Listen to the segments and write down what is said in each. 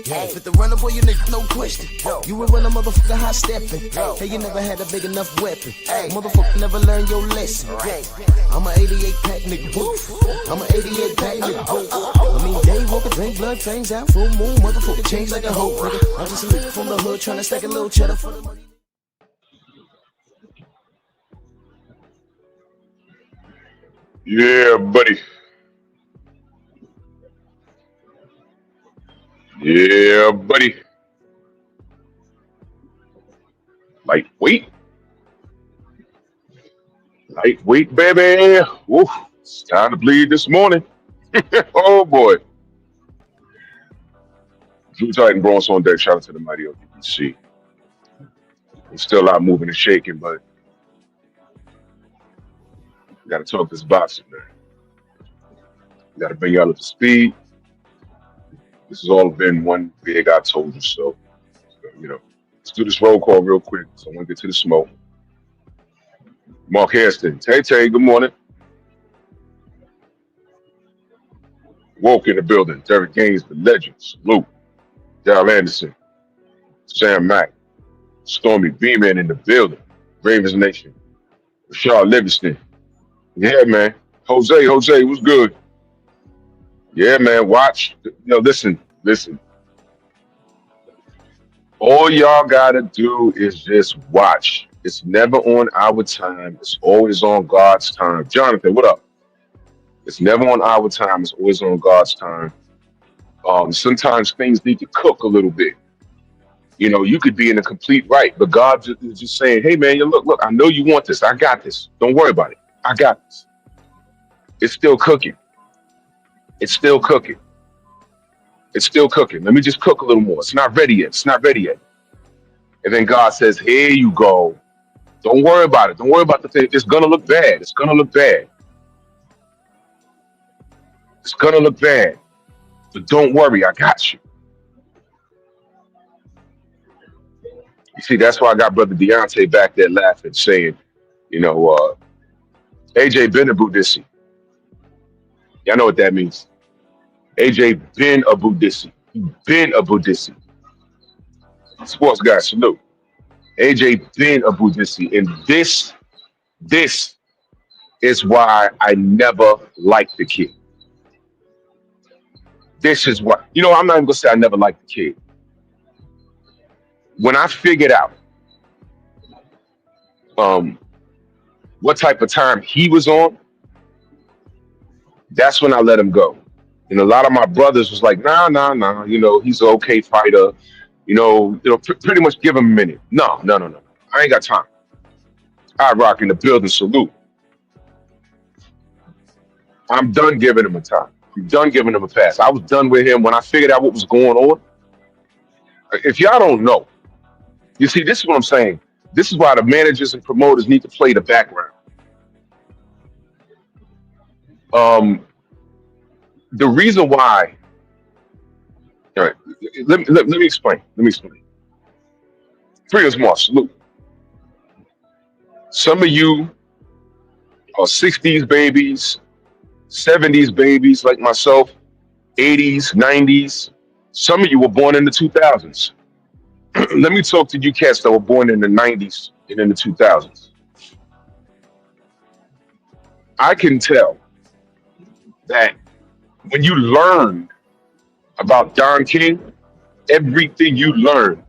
Fit the runner, boy, you nigga, no question. You will run a motherfucker high stepping. Hey, you never had a big enough weapon. Motherfucker never learned your lesson. I'm a 88 pack nigga, woof. I'm a 88 pack nigga, woof. I mean, day walker, drink blood, fangs out, full moon, motherfucker change like a hoe, nigga. I'm just a nigga from the hood trying to stack a little cheddar for the money. Yeah, buddy. Yeah, buddy. Lightweight. Lightweight, baby. Woof. It's time to bleed this morning. Oh, boy. Drew Titan Bronx on deck. Shout out to the mighty ODBC. It's still out moving and shaking, but we got to talk this boxing, man. We got to bring y'all up to speed. This has all been one big I told you so. Let's do this roll call real quick. So I want to get to the smoke. Mark Hairston. Tay, good morning. Woke in the building. Derek Gaines, the legend. Salute. Darrell Anderson. Sam Mack. Stormy B-Man in the building. Ravens Nation. Rashard Livingston. Yeah, man. Jose, what's good? Yeah, man. Watch. Listen. All y'all gotta do is just watch. It's never on our time. It's always on God's time. Jonathan, what up? It's never on our time. It's always on God's time. Sometimes things need to cook a little bit. You could be in the complete right, but God is just saying, hey, man, look, I know you want this. I got this. Don't worry about it. I got this. It's still cooking. It's still cooking. Let me just cook a little more. It's not ready yet. And then God says, here you go. Don't worry about it. Don't worry about the thing. It's going to look bad. It's going to look bad. But don't worry. I got you. You see, that's why I got Brother Deontay back there laughing, saying, AJ been a Budissi. Y'all know what that means. AJ been a Budissi. He been a Budissi. Sports guy, salute. AJ been a Budissi. And this is why I never liked the kid. This is why. I'm not even going to say I never liked the kid. When I figured out what type of time he was on, that's when I let him go. And a lot of my brothers was like, nah, he's an okay fighter. Pretty much give him a minute. No. I ain't got time. I rock in the building, salute. I'm done giving him a time. I'm done giving him a pass. I was done with him when I figured out what was going on. If y'all don't know, you see, this is what I'm saying. This is why the managers and promoters need to play the background. The reason why, all right, let me explain. Prius Moss, salute. Some of you are 60s babies, 70s babies like myself, 80s, 90s. Some of you were born in the 2000s. Let me talk to you cats that were born in the 90s and in the 2000s. I can tell that when you learned about Don King, everything you learned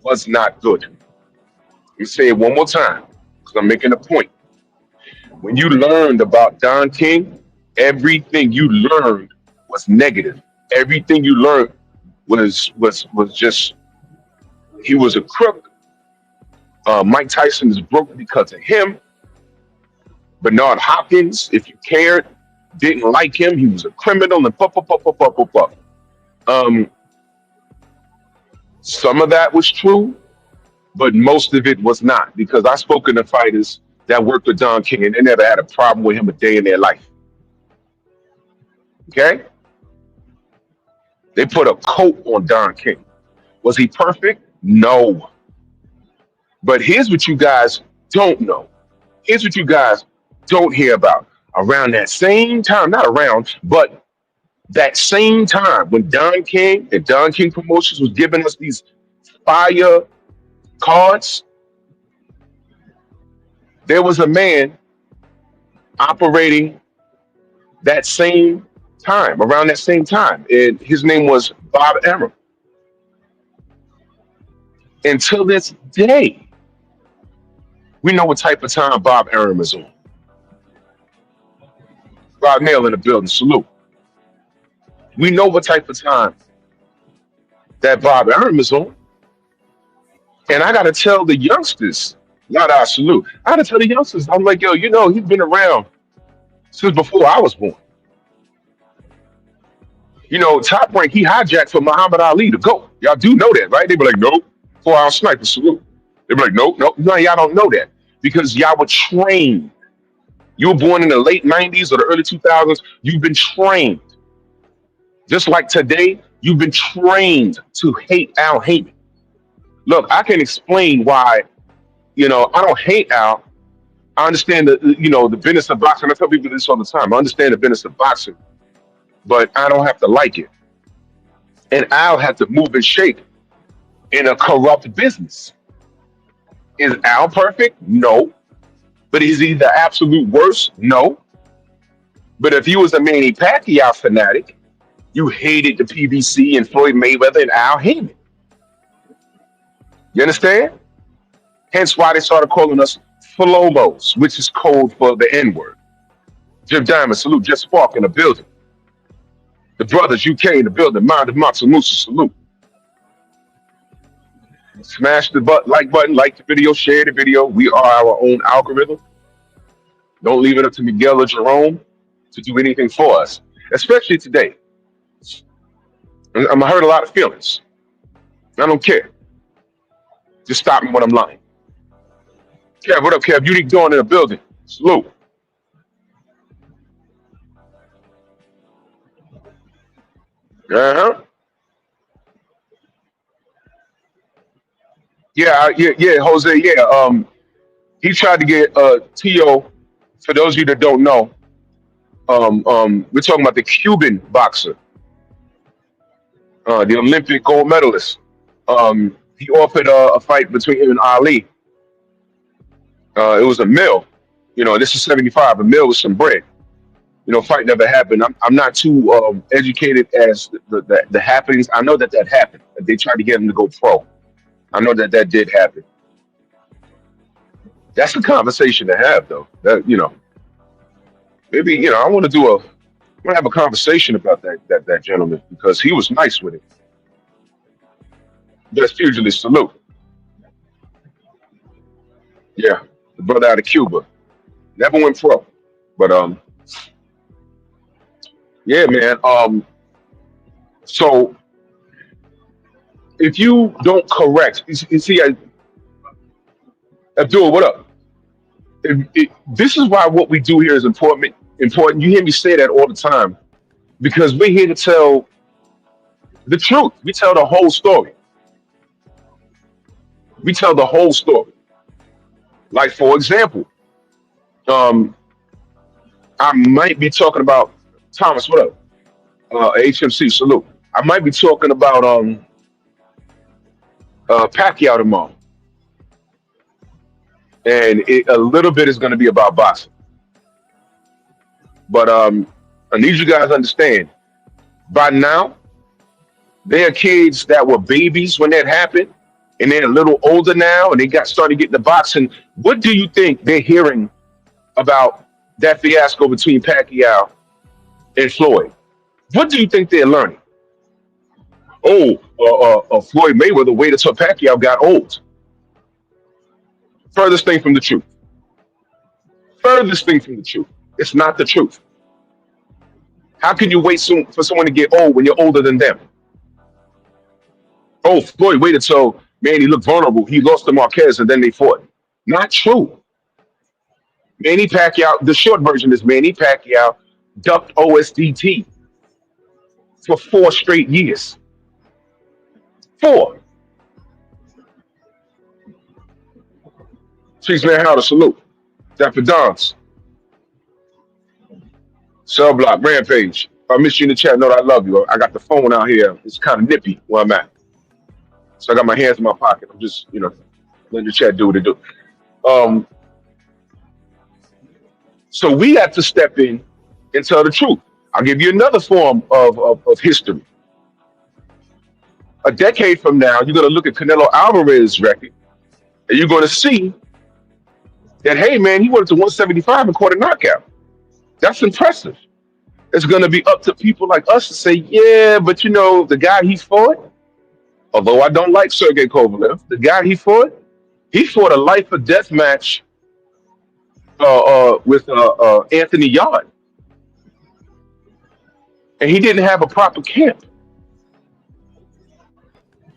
was not good. Let me say it one more time, because I'm making a point. When you learned about Don King, everything you learned was negative. Everything you learned was just, he was a crook. Mike Tyson is broke because of him. Bernard Hopkins, if you cared, didn't like him. He was a criminal and some of that was true, but most of it was not, because I spoke to fighters that worked with Don King and they never had a problem with him a day in their life. Okay? They put a coat on Don King. Was he perfect? No. But here's what you guys don't know. Here's what you guys don't hear about. Around that same time, not around, but That same time when Don King and Don King Promotions was giving us these fire cards, there was a man operating that same time, around that same time. And his name was Bob Arum. Until this day, we know what type of time Bob Arum is on. Rob Nail in the building, salute. We know what type of time that Bob Arum is on. And I gotta tell the youngsters, not our salute. I gotta tell the youngsters, I'm like, yo, he's been around since before I was born. Top Rank, he hijacked for Muhammad Ali to go. Y'all do know that, right? They be like, nope, 4 hour sniper salute. They be like, nope, nope. No, y'all don't know that because y'all were trained. You were born in the late 90s or the early 2000s. You've been trained. Just like today, you've been trained to hate Al Heyman. Look, I can explain why, I don't hate Al. I understand the business of boxing. I tell people this all the time. I understand the business of boxing, but I don't have to like it. And Al had to move and shake in a corrupt business. Is Al perfect? No. But is he the absolute worst? No. But if you was a Manny Pacquiao fanatic, you hated the PBC and Floyd Mayweather and Al Heyman. You understand? Hence why they started calling us Flomos, which is code for the N-word. Jim Diamond, salute. Jeff Spark in the building. The brothers UK in the building. Mind of Matsumusa, salute. Smash the like button, like the video, share the video. We are our own algorithm. Don't leave it up to Miguel or Jerome to do anything for us, especially today. I'm gonna hurt a lot of feelings. I don't care. Just stop me when I'm lying. Kev, what up, Kev? Unique Dawn in the building. Salute. Uh-huh. Yeah, Jose. Yeah. He tried to get Tio. For those of you that don't know, we're talking about the Cuban boxer, the Olympic gold medalist. He offered a fight between him and Ali. It was a mill. This is 75. A mill with some bread. Fight never happened. I'm not too educated as the happenings. I know that happened. They tried to get him to go pro. I know that did happen. That's a conversation to have, though. Maybe I want to have a conversation about that gentleman because he was nice with it. That's usually salute. Yeah, the brother out of Cuba never went pro, but yeah, man. So if you don't correct, you see, Abdul, what up? This is why what we do here is important. Important. You hear me say that all the time because we're here to tell the truth. We tell the whole story. We tell the whole story. Like, for example, I might be talking about Thomas. What up? HMC, salute. I might be talking about Pacquiao tomorrow, and a little bit is going to be about boxing. But I need you guys to understand. By now, there are kids that were babies when that happened, and they're a little older now, and they started getting the boxing. What do you think they're hearing about that fiasco between Pacquiao and Floyd? What do you think they're learning? Floyd Mayweather waited till Pacquiao got old. Furthest thing from the truth. Furthest thing from the truth. It's not the truth. How can you wait for someone to get old when you're older than them? Oh, Floyd waited till Manny looked vulnerable. He lost to Marquez and then they fought. Not true. Manny Pacquiao, the short version is Manny Pacquiao ducked OSDT for 4 straight years. 4. Cheese Man, how to salute. Dapper Dons. Cell Block, Rampage. I miss you in the chat. Know that I love you. I got the phone out here. It's kind of nippy where I'm at. So I got my hands in my pocket. I'm just, letting the chat do what it do. Um, so we have to step in and tell the truth. I'll give you another form of history. A decade from now, you're going to look at Canelo Alvarez's record, and you're going to see that, hey, man, he went to 175 and caught a knockout. That's impressive. It's going to be up to people like us to say, yeah, but the guy he fought, although I don't like Sergey Kovalev, the guy he fought a life or death match with Anthony Yarde. And he didn't have a proper camp.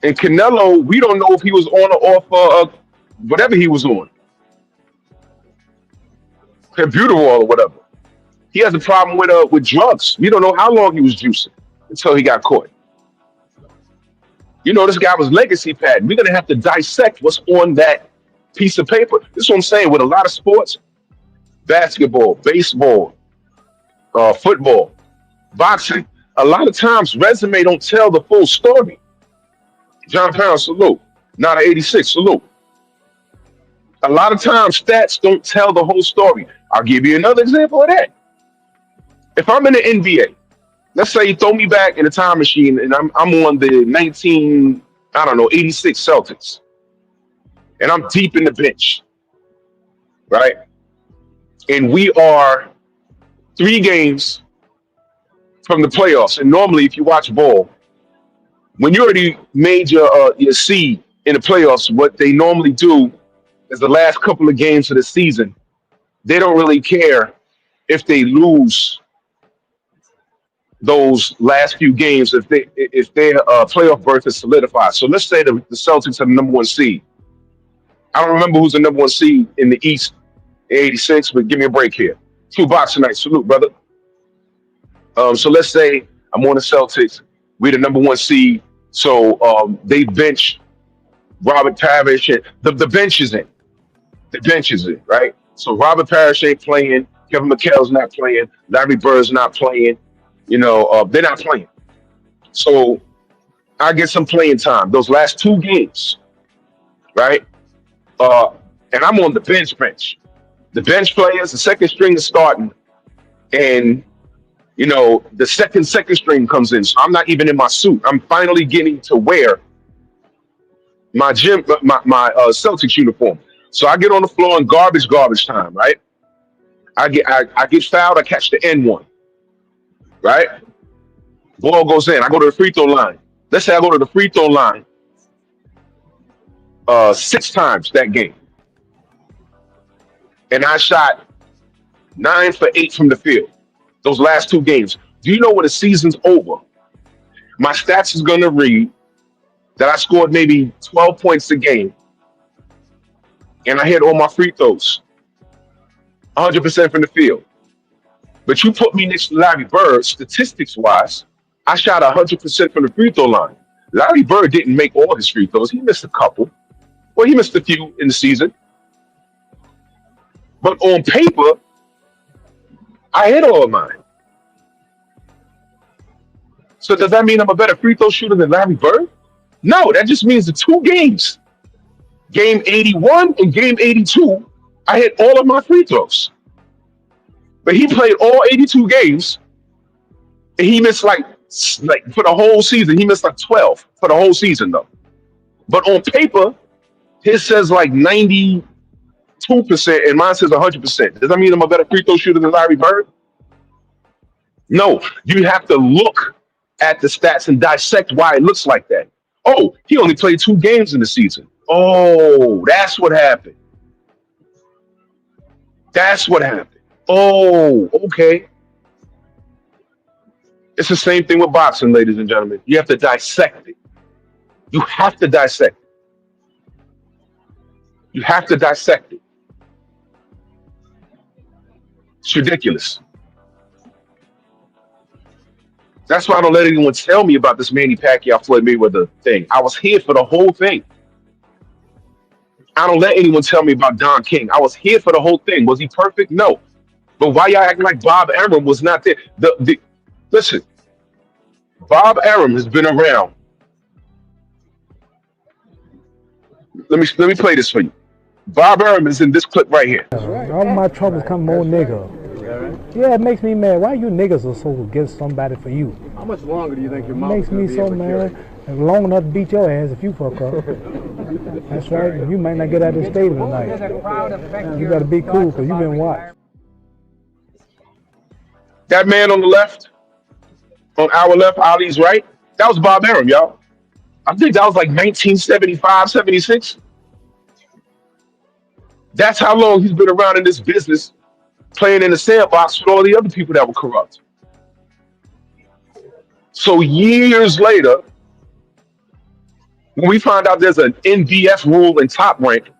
And Canelo, we don't know if he was on or off whatever he was on. Computer or whatever. He has a problem with drugs. We don't know how long he was juicing until he got caught. This guy was legacy patent. We're going to have to dissect what's on that piece of paper. This is what I'm saying with a lot of sports, basketball, baseball, football, boxing. A lot of times resume don't tell the full story. John Pound, salute. Not an 86, salute. A lot of times stats don't tell the whole story. I'll give you another example of that. If I'm in the NBA, let's say you throw me back in a time machine and I'm on the 86 Celtics. And I'm deep in the bench, right? And we are 3 games from the playoffs. And normally, if you watch ball, when you already made your seed in the playoffs, what they normally do is the last couple of games of the season, they don't really care if they lose those last few games if their playoff berth is solidified. So let's say the Celtics are the number 1 seed. I don't remember who's the number 1 seed in the East in 86, but give me a break here. 2 boxing nights. Salute, brother. So let's say I'm on the Celtics. We're the number 1 seed. So they bench Robert Parrish. And the bench is in. The bench is in, right? So Robert Parrish ain't playing. Kevin McHale's not playing. Larry Bird's not playing. They're not playing. So I get some playing time. Those last 2 games, right? And I'm on the bench. The bench players, the second string is starting. And, the second string comes in. So I'm not even in my suit. I'm finally getting to wear my Celtics uniform. So I get on the floor in garbage time, right? I get fouled. I catch the N1. Right? Ball goes in. I go to the free throw line. Let's say I go to the free throw line 6 times that game. And I shot 9 for 8 from the field. Those last 2 games. Do you know when the season's over? My stats is going to read that I scored maybe 12 points a game. And I hit all my free throws. 100% from the field. But you put me next to Larry Bird, statistics-wise, I shot 100% from the free throw line. Larry Bird didn't make all his free throws. He missed a couple. Well, he missed a few in the season. But on paper, I hit all of mine. So does that mean I'm a better free throw shooter than Larry Bird? No, that just means the 2 games. Game 81 and game 82, I hit all of my free throws. But he played all 82 games, and he missed like for the whole season, he missed like 12 for the whole season though. But on paper, his says like 92%, and mine says 100%. Does that mean I'm a better free throw shooter than Larry Bird? No, you have to look at the stats and dissect why it looks like that. Oh, he only played 2 games in the season. Oh, that's what happened. That's what happened. Oh, okay. It's the same thing with boxing, ladies and gentlemen. You have to dissect it. You have to dissect it. You have to dissect it. It's ridiculous. That's why I don't let anyone tell me about this Manny Pacquiao Floyd Mayweather thing. I was here for the whole thing. I don't let anyone tell me about Don King. I was here for the whole thing. Was he perfect? No. But why y'all acting like Bob Arum was not there? Listen, Bob Arum has been around. Let me play this for you. Bob Arum is in this clip right here. All my troubles come more nigga. Yeah, it makes me mad. Why you niggas are so against somebody for you? How much longer do you think your It mom makes me so mad. And long enough to beat your ass if you fuck up. That's right. You might not get out of the stadium tonight. You gotta be cool because you been watched. That man on the left, on our left, Ali's right, that was Bob Arum, y'all. I think that was like 1975, 76. That's how long he's been around in this business, playing in the sandbox with all the other people that were corrupt. So years later, when we find out there's an NBF rule in Top Rank,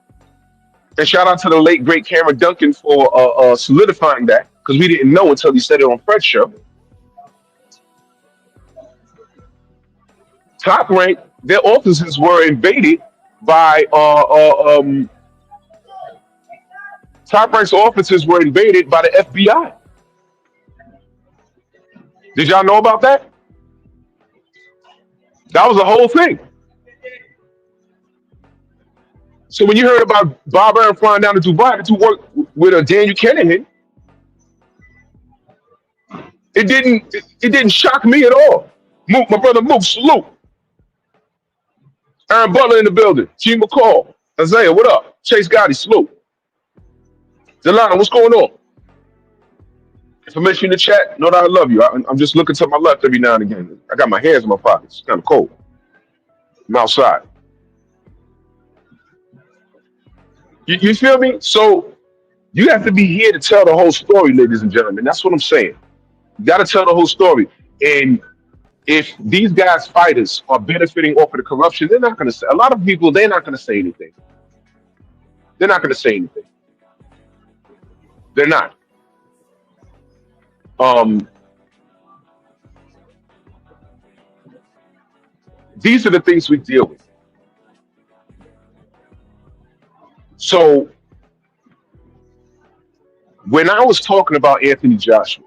and shout out to the late great Cameron Duncan for solidifying that, because we didn't know until he said it on Fred's show. Top Rank, their offices were invaded by Top Rank's offices were invaded by the FBI. Did y'all know about that? That was the whole thing. So when you heard about Bob Arum flying down to Dubai to work with Daniel Kennedy, it didn't shock me at all. Mook, my brother Mook, salute. Aaron Butler in the building. G McCall. Isaiah, what up? Chase Gotti, salute. Delana, what's going on? Information in the chat. Know that I love you. I'm just looking to my left every now and again. I got my hands in my pockets. It's kind of cold. I'm outside. You feel me? So you have to be here to tell the whole story, ladies and gentlemen. That's what I'm saying. You got to tell the whole story. And if these guys, fighters, are benefiting off of the corruption, they're not going to say. A lot of people, they're not going to say anything. They're not going to say anything. They're not. These are the things we deal with. So when I was talking about Anthony Joshua,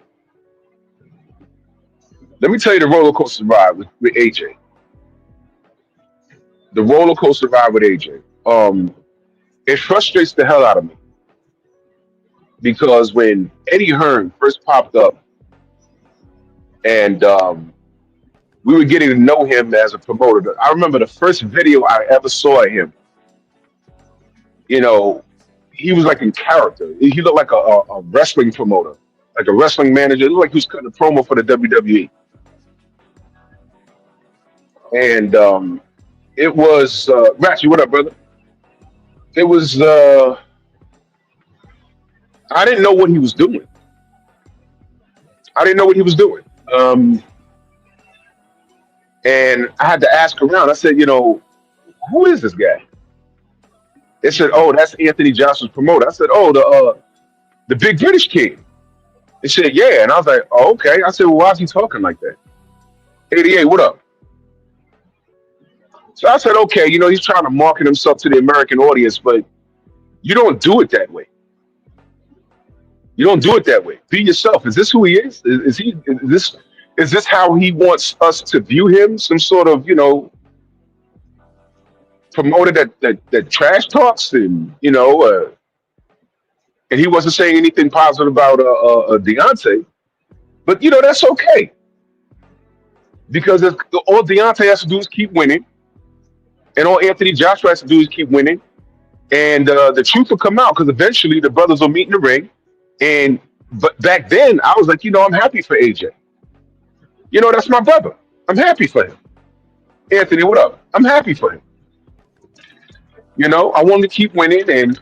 let me tell you the roller coaster ride with AJ. The roller coaster ride with AJ. It frustrates the hell out of me because when Eddie Hearn first popped up and we were getting to know him as a promoter, I remember the first video I ever saw of him. You know, he was like in character. He looked like a wrestling promoter, like a wrestling manager. It looked like he was cutting a promo for the WWE. And it was Ratchet, what up, brother? It was I didn't know what he was doing. And I had to ask around. I said, you know, who is this guy? They said, oh, that's Anthony Joshua's promoter. I said, oh, the big British kid. They said, yeah. And I was like, oh, okay. I said, well, why is he talking like that? 88, what up? So I said, okay, you know, he's trying to market himself to the American audience, but you don't do it that way. You don't do it that way. Be yourself. Is this who he is? Is this how he wants us to view him? Some sort of, you know, promoter that trash talks and, you know, and he wasn't saying anything positive about Deontay. But, you know, that's okay. Because all Deontay has to do is keep winning. And all Anthony Joshua has to do is keep winning. And the truth will come out because eventually the brothers will meet in the ring. But back then, I was like, you know, I'm happy for AJ. You know, that's my brother. I'm happy for him. Anthony, what up? I'm happy for him. You know, I wanted to keep winning, and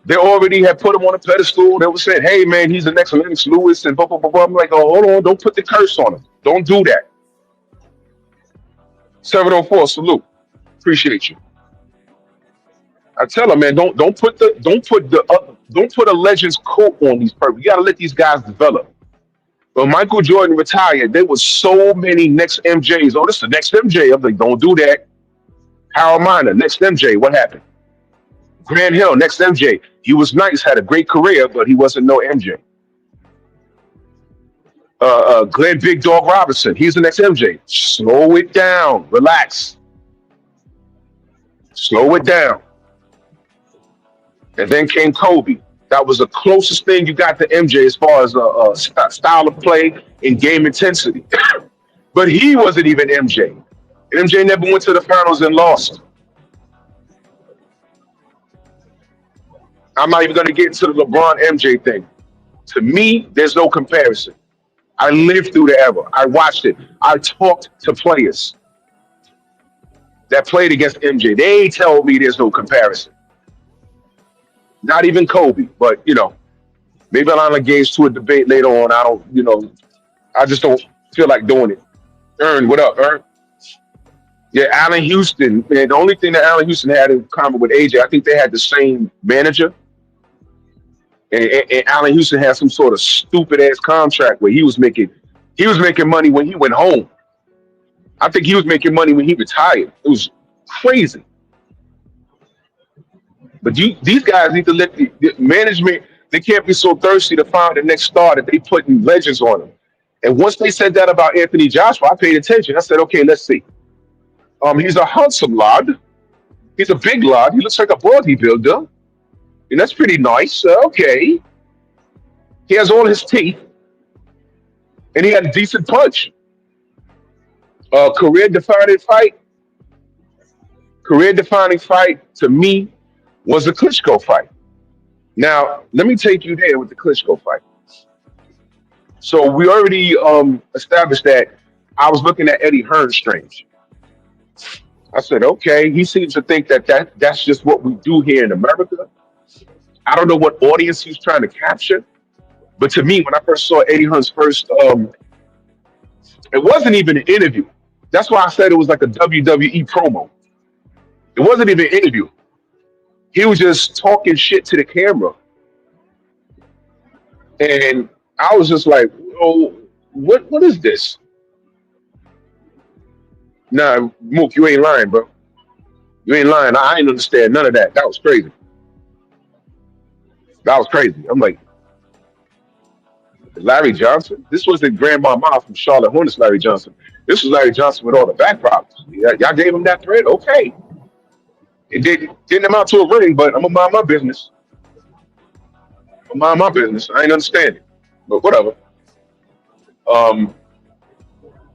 they already had put him on a pedestal. They were saying, hey, man, he's the next Lennox Lewis, and blah, blah, blah, blah. I'm like, oh, hold on. Don't put the curse on him. Don't do that. 704, salute. Appreciate you. I tell them, man, don't put a legend's coat on these people. You gotta let these guys develop. When Michael Jordan retired, there was so many next MJs. Oh, this is the next MJ. I'm like, don't do that. Harold Miner, next MJ. What happened? Grant Hill, next MJ. He was nice, had a great career, but he wasn't no MJ. Glenn Big Dog Robinson. He's the next MJ. Slow it down. Relax. Slow it down. And then came Kobe. That was the closest thing you got to MJ as far as style of play and game intensity. But he wasn't even MJ. MJ never went to the finals and lost. I'm not even going to get into the LeBron MJ thing. To me, there's no comparison. I lived through the era. I watched it. I talked to players that played against MJ. They tell me there's no comparison. Not even Kobe, but maybe I'll engage to a debate later on. I don't, I just don't feel like doing it. Ern, what up, Ern? Yeah, Allen Houston. Man, the only thing that Allen Houston had in common with AJ, I think they had the same manager. And Allen Houston had some sort of stupid ass contract where he was making money when he went home. I think he was making money when he retired. It was crazy. But these guys need to let the management. They can't be so thirsty to find the next star that they putting legends on them. And once they said that about Anthony Joshua, I paid attention. I said, okay, let's see. He's a handsome lad. He's a big lad. He looks like a bodybuilder. And that's pretty nice. Okay. He has all his teeth. And he had a decent punch. Career-defining fight. Career-defining fight, to me, was the Klitschko fight. Now, let me take you there with the Klitschko fight. So we already established that I was looking at Eddie Hearn strange. I said, okay, he seems to think that's just what we do here in America. I don't know what audience he's trying to capture. But to me, when I first saw Eddie Hearn's first, it wasn't even an interview. That's why I said it was like a WWE promo. It wasn't even an interview. He was just talking shit to the camera. And I was just like, oh, what is this? Nah, Mook, you ain't lying, bro. You ain't lying. I ain't understand none of that. That was crazy. That was crazy. I'm like, Larry Johnson? This wasn't Grandma Ma from Charlotte Hornets, Larry Johnson. This was Larry Johnson with all the back problems. Y'all gave him that thread? Okay. It didn't amount to a ring, but I'm going to mind my business. I'm mind my business. I ain't understanding. But whatever.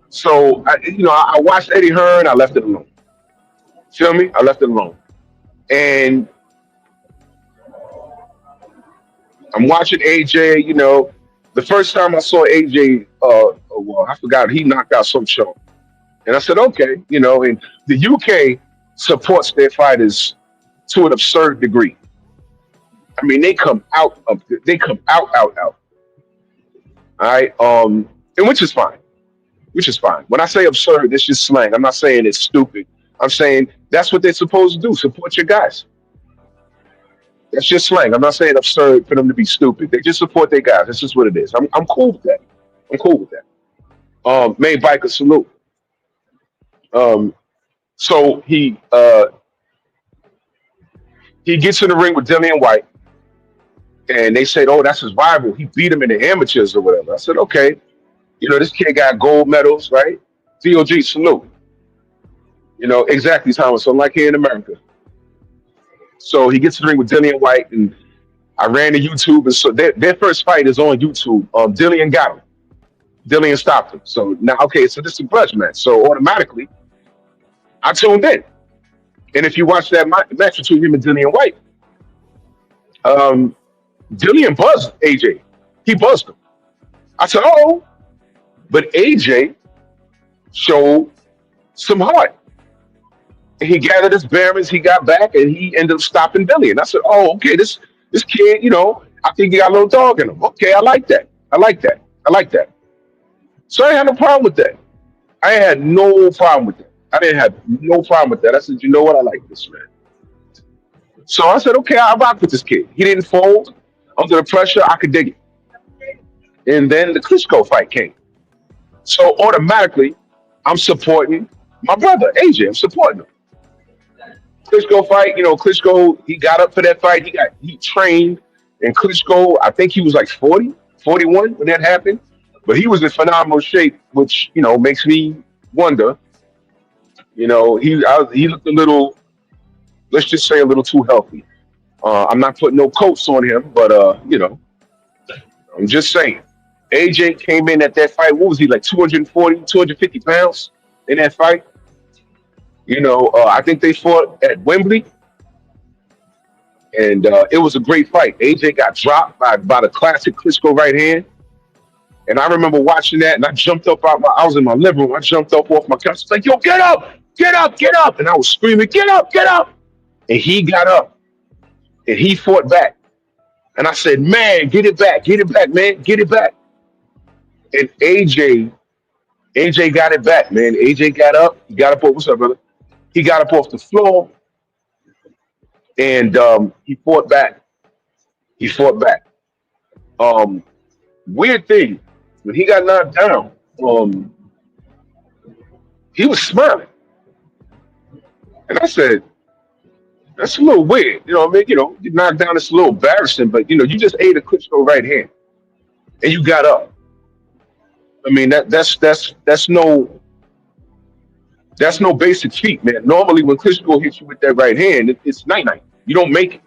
So, I watched Eddie Hearn. I left it alone. Feel me? I left it alone. And I'm watching AJ, the first time I saw AJ, I forgot, he knocked out some show. And I said, okay, and the UK supports their fighters to an absurd degree. I mean, they come out. All right. And which is fine. When I say absurd, it's just slang. I'm not saying it's stupid. I'm saying that's what they're supposed to do. Support your guys. That's just slang. I'm not saying absurd for them to be stupid. They just support their guys. That's just what it is. I'm cool with that. Main biker salute. So he gets in the ring with Dillian White, and they said, "Oh, that's his rival. He beat him in the amateurs or whatever." I said, "Okay, this kid got gold medals, right? DOG salute." Exactly, Thomas. So like here in America. So he gets in the ring with Dillian White, and I ran to YouTube, and so their first fight is on YouTube. Dillian got him. Dillian stopped him. So now, okay, so this is a grudge match. So automatically, I tuned in. And if you watch that match between him and Dillian White, Dillian buzzed AJ. He buzzed him. I said, oh, but AJ showed some heart. And he gathered his bearings, he got back, and he ended up stopping Dillian. I said, oh, okay, this kid, I think he got a little dog in him. Okay, I like that. So I had no problem with that. I had no problem with that. I didn't have no problem with that. I said, you know what? I like this man. So I said, okay, I'll rock with this kid. He didn't fold under the pressure. I could dig it. And then the Klitschko fight came. So automatically, I'm supporting my brother, AJ. I'm supporting him. Klitschko fight, Klitschko, he got up for that fight. He trained. And Klitschko, I think he was like 40, 41 when that happened. But he was in phenomenal shape, which makes me wonder. He looked a little, let's just say, a little too healthy. I'm not putting no coats on him, but I'm just saying. AJ came in at that fight. What was he like? 240, 250 pounds in that fight. I think they fought at Wembley, and it was a great fight. AJ got dropped by the classic Klitschko right hand. And I remember watching that, and I jumped up I was in my living room. I jumped up off my couch. It's like, yo, get up, get up, get up. And I was screaming, get up, get up. And he got up, and he fought back. And I said, man, get it back, man, get it back. And AJ got it back, man. AJ got up. He got up off, what's up, brother? He got up off the floor, and he fought back. He fought back. Weird thing, when he got knocked down, he was smiling. And I said, that's a little weird. You know what I mean? You knocked down, it's a little embarrassing, but you just ate a Klitschko right hand and you got up. I mean, that's no basic feat, man. Normally when Klitschko hits you with that right hand, it's night-night. You don't make it.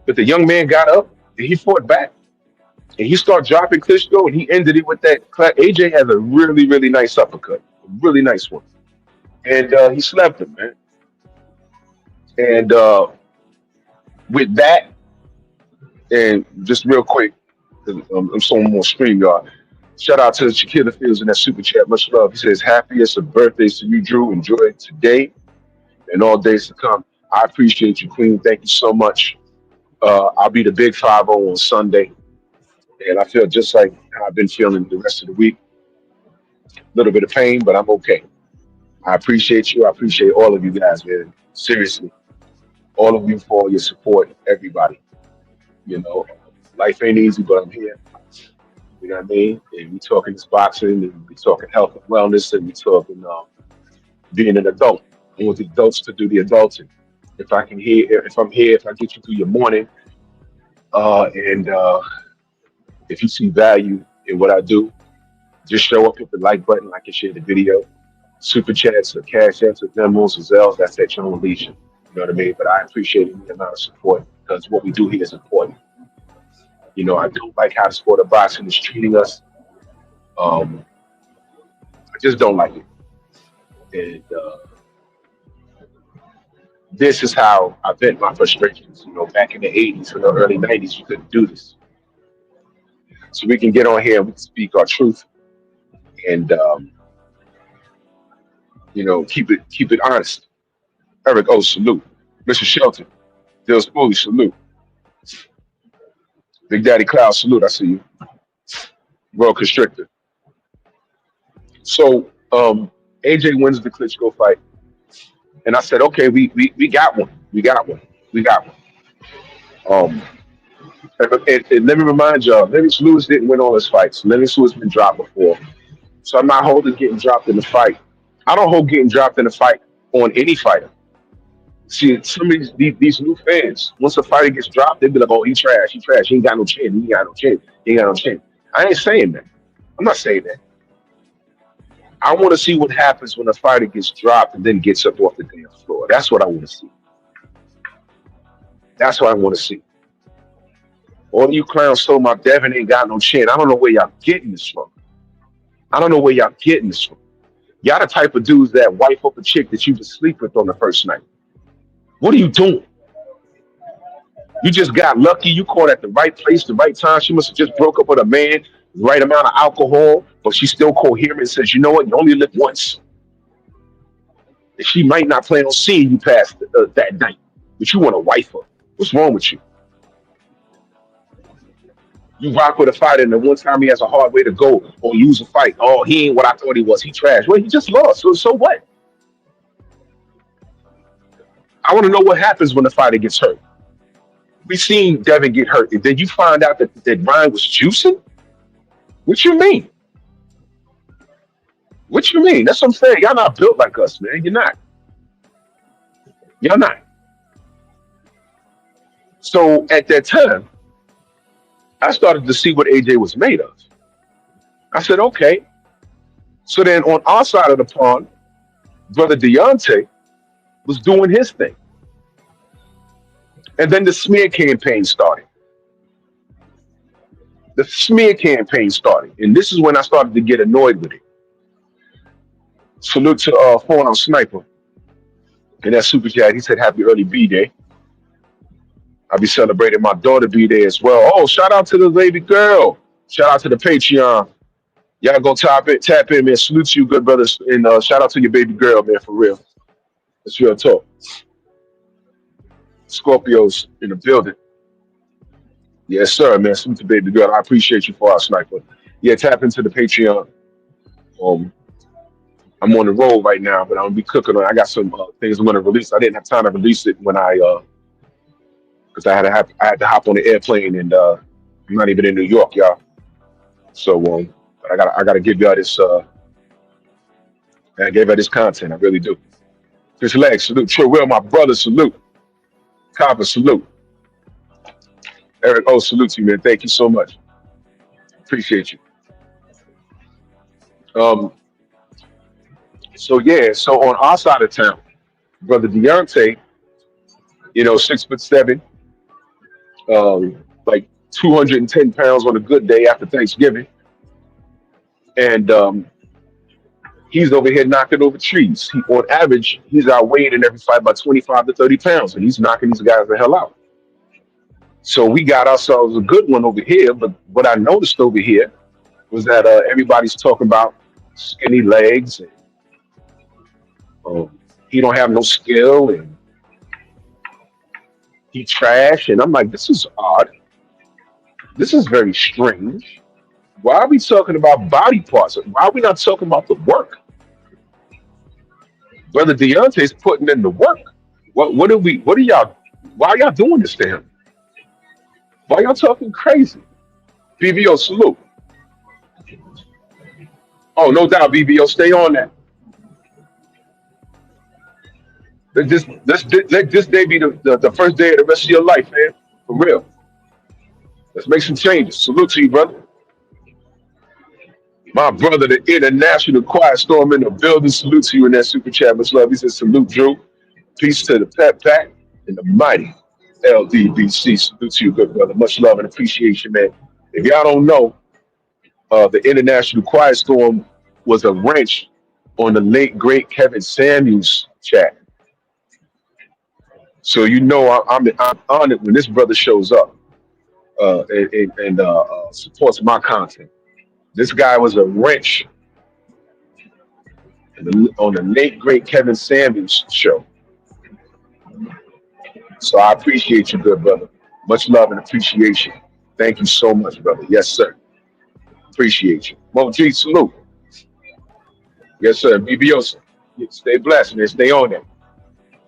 But the young man got up and he fought back. And he started dropping Klitschko, and he ended it with that. AJ has a really, really nice uppercut, a really nice one, and he slapped him, man. And with that, and just real quick, 'cause, I'm so more StreamYard. Shout out to Shakira Fields in that super chat. Much love. He says, happiest of birthdays to you, Drew. Enjoy it today and all days to come. I appreciate you, Queen. Thank you so much. I'll be the big 5-0 on Sunday. And I feel just like how I've been feeling the rest of the week. A little bit of pain, but I'm okay. I appreciate you. I appreciate all of you guys, man. Seriously. All of you for all your support, everybody. Life ain't easy, but I'm here. You know what I mean? And we talking this boxing, and we talking health and wellness, and we talking being an adult. I want the adults to do the adulting. If I'm here, if I get you through your morning, and if you see value in what I do, just show up, hit the like button, like and share the video. Super chats or cash apps or demos or Zells, that's at your own leisure. You know what I mean? But I appreciate the amount of support because what we do here is important. I don't like how the sport of boxing is treating us. I just don't like it. And this is how I vent my frustrations. Back in the 80s or the early 90s, you couldn't do this. So we can get on here and we can speak our truth and keep it honest. Eric O, salute. Mr. Shelton, Bill Spoolie, salute. Big Daddy Cloud, salute. I see you. World Constrictor. So AJ wins the Klitschko fight, and I said, okay, we got one. We got one. And let me remind y'all, Lennox Lewis didn't win all his fights. Lennox Lewis been dropped before. So I'm not holding getting dropped in the fight. I don't hold getting dropped in a fight on any fighter. See, some of these new fans, once a fighter gets dropped, they be like, oh, he trash. He ain't got no chin. I ain't saying that. I'm not saying that. I want to see what happens when a fighter gets dropped and then gets up off the damn floor. That's what I want to see. That's what I want to see. All you clowns told my Devin ain't got no chin. I don't know where y'all getting this from. Y'all the type of dudes that wife up a chick that you just sleep with on the first night. What are you doing? You just got lucky. You caught at the right place, the right time. She must have just broke up with a man, the right amount of alcohol, but she's still coherent and says, you know what? You only live once. And she might not plan on seeing you past that night, but you want to wife her. What's wrong with you? You rock with a fighter, and the one time he has a hard way to go or lose a fight. Oh, he ain't what I thought he was. He trash. Well, he just lost. So what? I want to know what happens when the fighter gets hurt. We seen Devin get hurt, and then you find out that Ryan was juicing? What you mean? What you mean? That's what I'm saying. Y'all not built like us, man. You're not. Y'all not. So at that time, I started to see what AJ was made of. I said, okay. So then on our side of the pond, brother Deontay was doing his thing. And then the smear campaign started. The smear campaign started. And this is when I started to get annoyed with it. Salute to Fallout Sniper. And that super chat, he said, happy early B-Day. I'll be celebrating my daughter B-Day as well. Oh, shout out to the baby girl. Shout out to the Patreon. Y'all go tap in, man. Salute to you, good brothers. And shout out to your baby girl, man, for real. It's real talk. Scorpios in the building. Yes, sir, man. Salute to baby girl. I appreciate you for our sniper. Yeah, tap into the Patreon. I'm on the road right now, but I'm gonna be cooking on. I got some things I'm gonna release. I didn't have time to release it when because I had to hop on the airplane, and I'm not even in New York, y'all. So I gotta give y'all this. I gave her this content. I really do. Chris Leg, salute. True Will, my brother, salute. Copper, salute. Eric, salute to you, man. Thank you so much. Appreciate you. So on our side of town, brother Deontay, 6'7", like 210 pounds on a good day after Thanksgiving, and he's over here knocking over trees. On average, he's outweighed in every fight by 25 to 30 pounds, and he's knocking these guys the hell out. So we got ourselves a good one over here. But what I noticed over here was that everybody's talking about skinny legs, and he don't have no skill, and he trash. And I'm like, this is odd. This is very strange. Why are we talking about body parts? Why are we not talking about the work? Brother Deontay's putting in the work. Why are y'all doing this to him? Why y'all talking crazy? BBO, salute. Oh, no doubt, BBO, stay on that. Let this day be the first day of the rest of your life, man. For real. Let's make some changes. Salute to you, brother. My brother, the International Quiet Storm in the building. Salute to you in that super chat. Much love. He says, salute, Drew. Peace to the Pep Pack and the mighty LDBC. Salute to you, good brother. Much love and appreciation, man. If y'all don't know, the International Quiet Storm was a wrench on the late, great Kevin Samuels chat. So I'm honored when this brother shows up and supports my content. This guy was a wrench on the late, great Kevin Samuels show. So I appreciate you, good brother. Much love and appreciation. Thank you so much, brother. Yes, sir. Appreciate you. Mo G, salute. Yes, sir. BBO, stay blessed, man. Stay on that.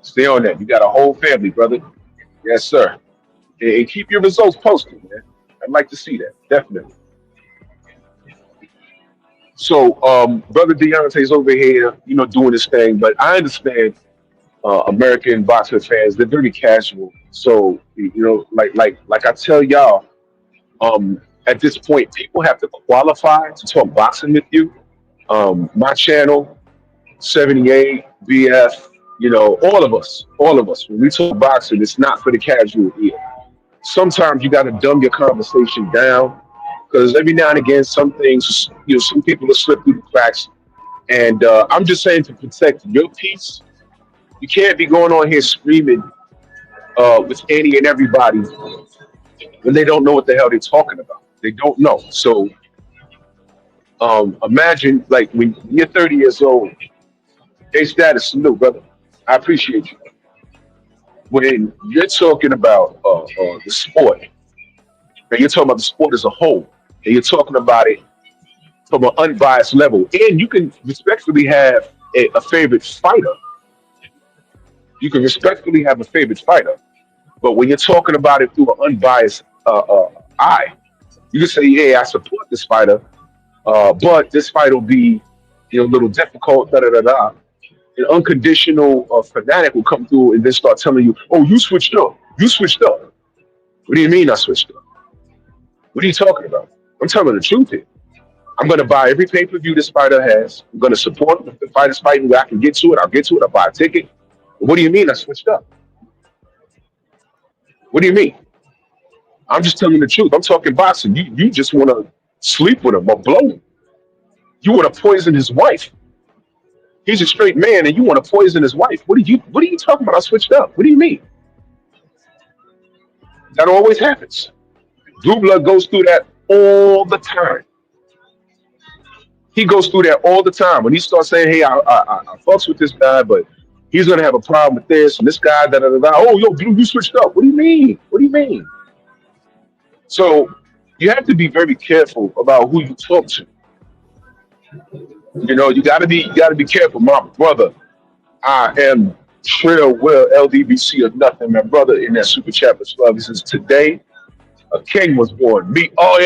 Stay on that. You got a whole family, brother. Yes, sir. And keep your results posted, man. I'd like to see that. Definitely. So, brother Deontay's over here, doing his thing. But I understand American boxing fans, they're very casual. So, like I tell y'all, at this point, people have to qualify to talk boxing with you. My channel, 78, BF, all of us, when we talk boxing, it's not for the casual ear. Sometimes you got to dumb your conversation down, because every now and again, some things, some people will slip through the cracks. And I'm just saying, to protect your peace, you can't be going on here screaming with any and everybody when they don't know what the hell they're talking about. They don't know. So imagine, like, when you're 30 years old, hey, status, salute, brother. I appreciate you. When you're talking about the sport, and you're talking about the sport as a whole, and you're talking about it from an unbiased level, and you can respectfully have a favorite fighter. You can respectfully have a favorite fighter, but when you're talking about it through an unbiased eye, you can say, yeah, I support this fighter, but this fight will be a little difficult, da-da-da-da. An unconditional fanatic will come through and then start telling you, oh, you switched up. You switched up. What do you mean I switched up? What are you talking about? I'm telling the truth here. I'm gonna buy every pay-per-view this fighter has. I'm gonna support him. If the fighter's fighting where I can get to it, I'll get to it. I'll buy a ticket. What do you mean I switched up? What do you mean? I'm just telling the truth. I'm talking boxing. You just want to sleep with him or blow him. You want to poison his wife. He's a straight man, and you want to poison his wife. What are you talking about? I switched up. What do you mean? That always happens. Blue blood goes through that all the time. He goes through that all the time. When he starts saying, "Hey, I fucks with this guy, but he's gonna have a problem with this and this guy." Da da da da. Oh, yo, Blue, you switched up. What do you mean? What do you mean? So you have to be very careful about who you talk to. You know, you gotta be careful, my brother. I am Trill Will LDBC or nothing, my brother in that super chat with love. He says today a king was born. Me, oh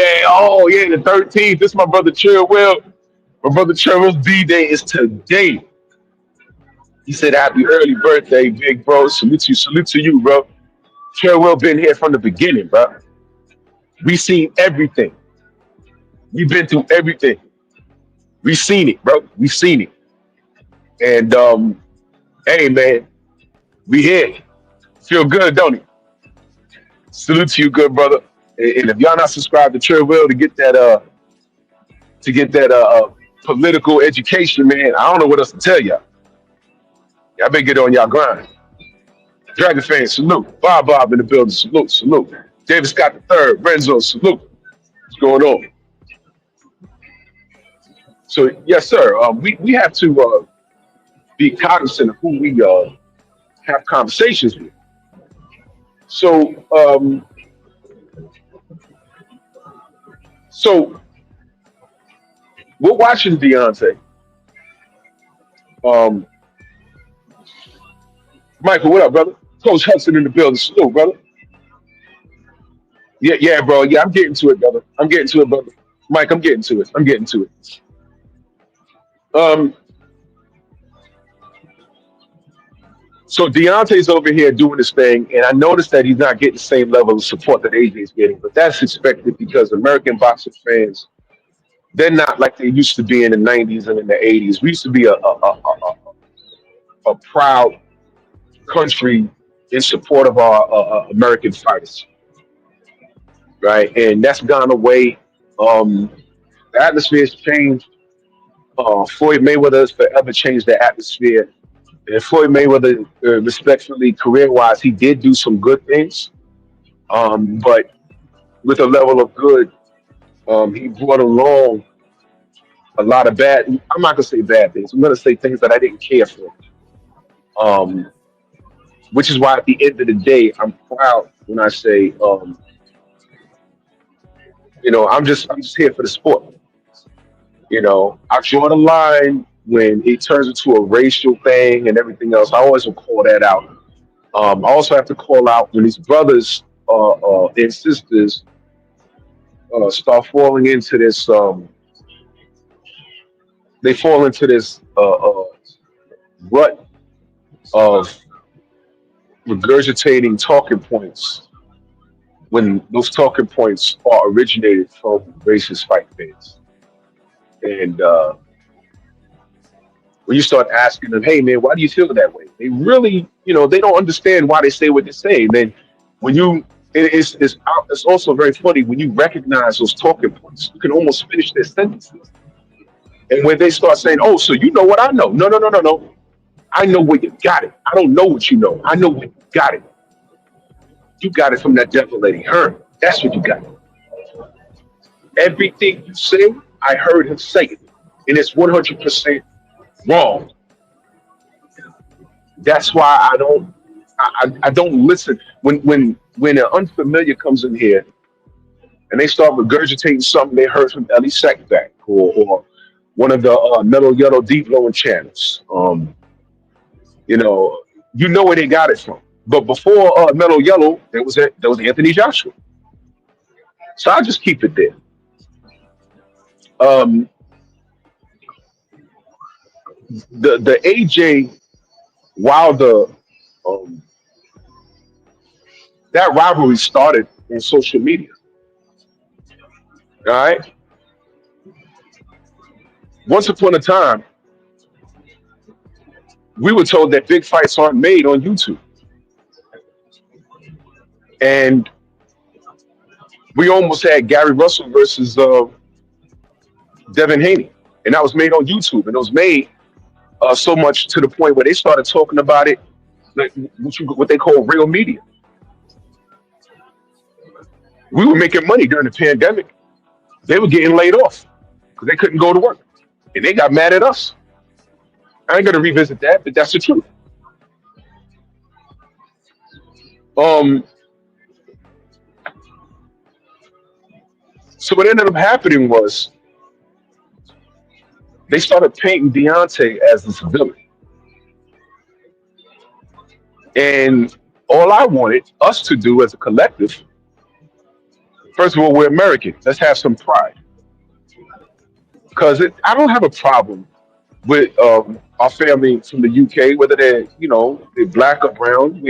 yeah, the 13th. This is my brother Trill Will. My brother Trill Will's B-Day is today. He said happy early birthday, big bro. Salute to you, bro. Trill Will been here from the beginning, bro. We seen everything. We've been through everything. We seen it, bro. We seen it. And hey man, we here. Feel good, don't it? Salute to you, good brother. And if y'all not subscribed to Trill Will to get that political education, man, I don't know what else to tell y'all. Y'all better get on y'all grind. Dragon fan, salute. Bob in the building, salute. David Scott III, Renzo, salute. What's going on? So yes, sir. We have to be cognizant of who we have conversations with. So we're watching Deontay. Michael, what up, brother? Coach Hudson in the building. Salute, brother. Yeah, bro. Yeah, I'm getting to it, brother. I'm getting to it, brother. Mike, I'm getting to it. Um, so Deontay's over here doing this thing, and I noticed that he's not getting the same level of support that AJ's getting, but that's expected because American boxing fans, they're not like they used to be in the 90s and in the 80s. We used to be a proud country in support of our American fighters, right? And that's gone away. The atmosphere has changed. Floyd Mayweather has forever changed the atmosphere. And Floyd Mayweather, respectfully, career-wise, he did do some good things. But with a level of good, he brought along a lot of bad. I'm not gonna say bad things. I'm gonna say things that I didn't care for. Which is why at the end of the day, I'm proud when I say, I'm just here for the sport. I draw the line when it turns into a racial thing and everything else. I always will call that out. I also have to call out when these brothers and sisters start falling into this. They fall into this rut of regurgitating talking points when those talking points are originated from racist fight fans. And when you start asking them, "Hey man, why do you feel that way?" They really, they don't understand why they say what they say. And then when it's also very funny when you recognize those talking points, you can almost finish their sentences. And when they start saying, "Oh, so you know what I know?" No. I know where you got it. I don't know what you know. I know where you got it. You got it from that devil lady Hearn. That's what you got. Everything you say, I heard him say it, and it's 100% wrong. That's why I don't listen when an unfamiliar comes in here and they start regurgitating something they heard from Ellie Sackback or one of the Metal Yellow Deep Blowing channels. You know where they got it from. But before Metal Yellow, there was Anthony Joshua. So I'll just keep it there. The AJ Wilder, that rivalry started on social media. All right. Once upon a time, we were told that big fights aren't made on YouTube, and we almost had Gary Russell versus Devin Haney, and that was made on YouTube, and it was made so much to the point where they started talking about it like what they call real media. We were making money during the pandemic. They were getting laid off because they couldn't go to work, and they got mad at us. I ain't gonna revisit that, but that's the truth. Um, so what ended up happening was they started painting Deontay as the villain, and all I wanted us to do as a collective, first of all, we're American. Let's have some pride, because I don't have a problem with our family from the UK, whether they're black or brown,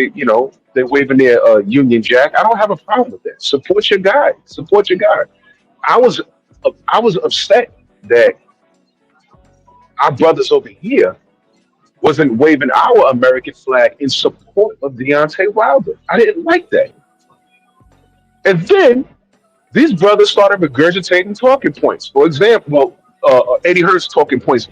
they're waving their Union Jack. I don't have a problem with that. Support your guy. Support your guy. I was I was upset that our brothers over here wasn't waving our American flag in support of Deontay Wilder. I didn't like that. And then these brothers started regurgitating talking points. For example, Eddie Hearn's talking points.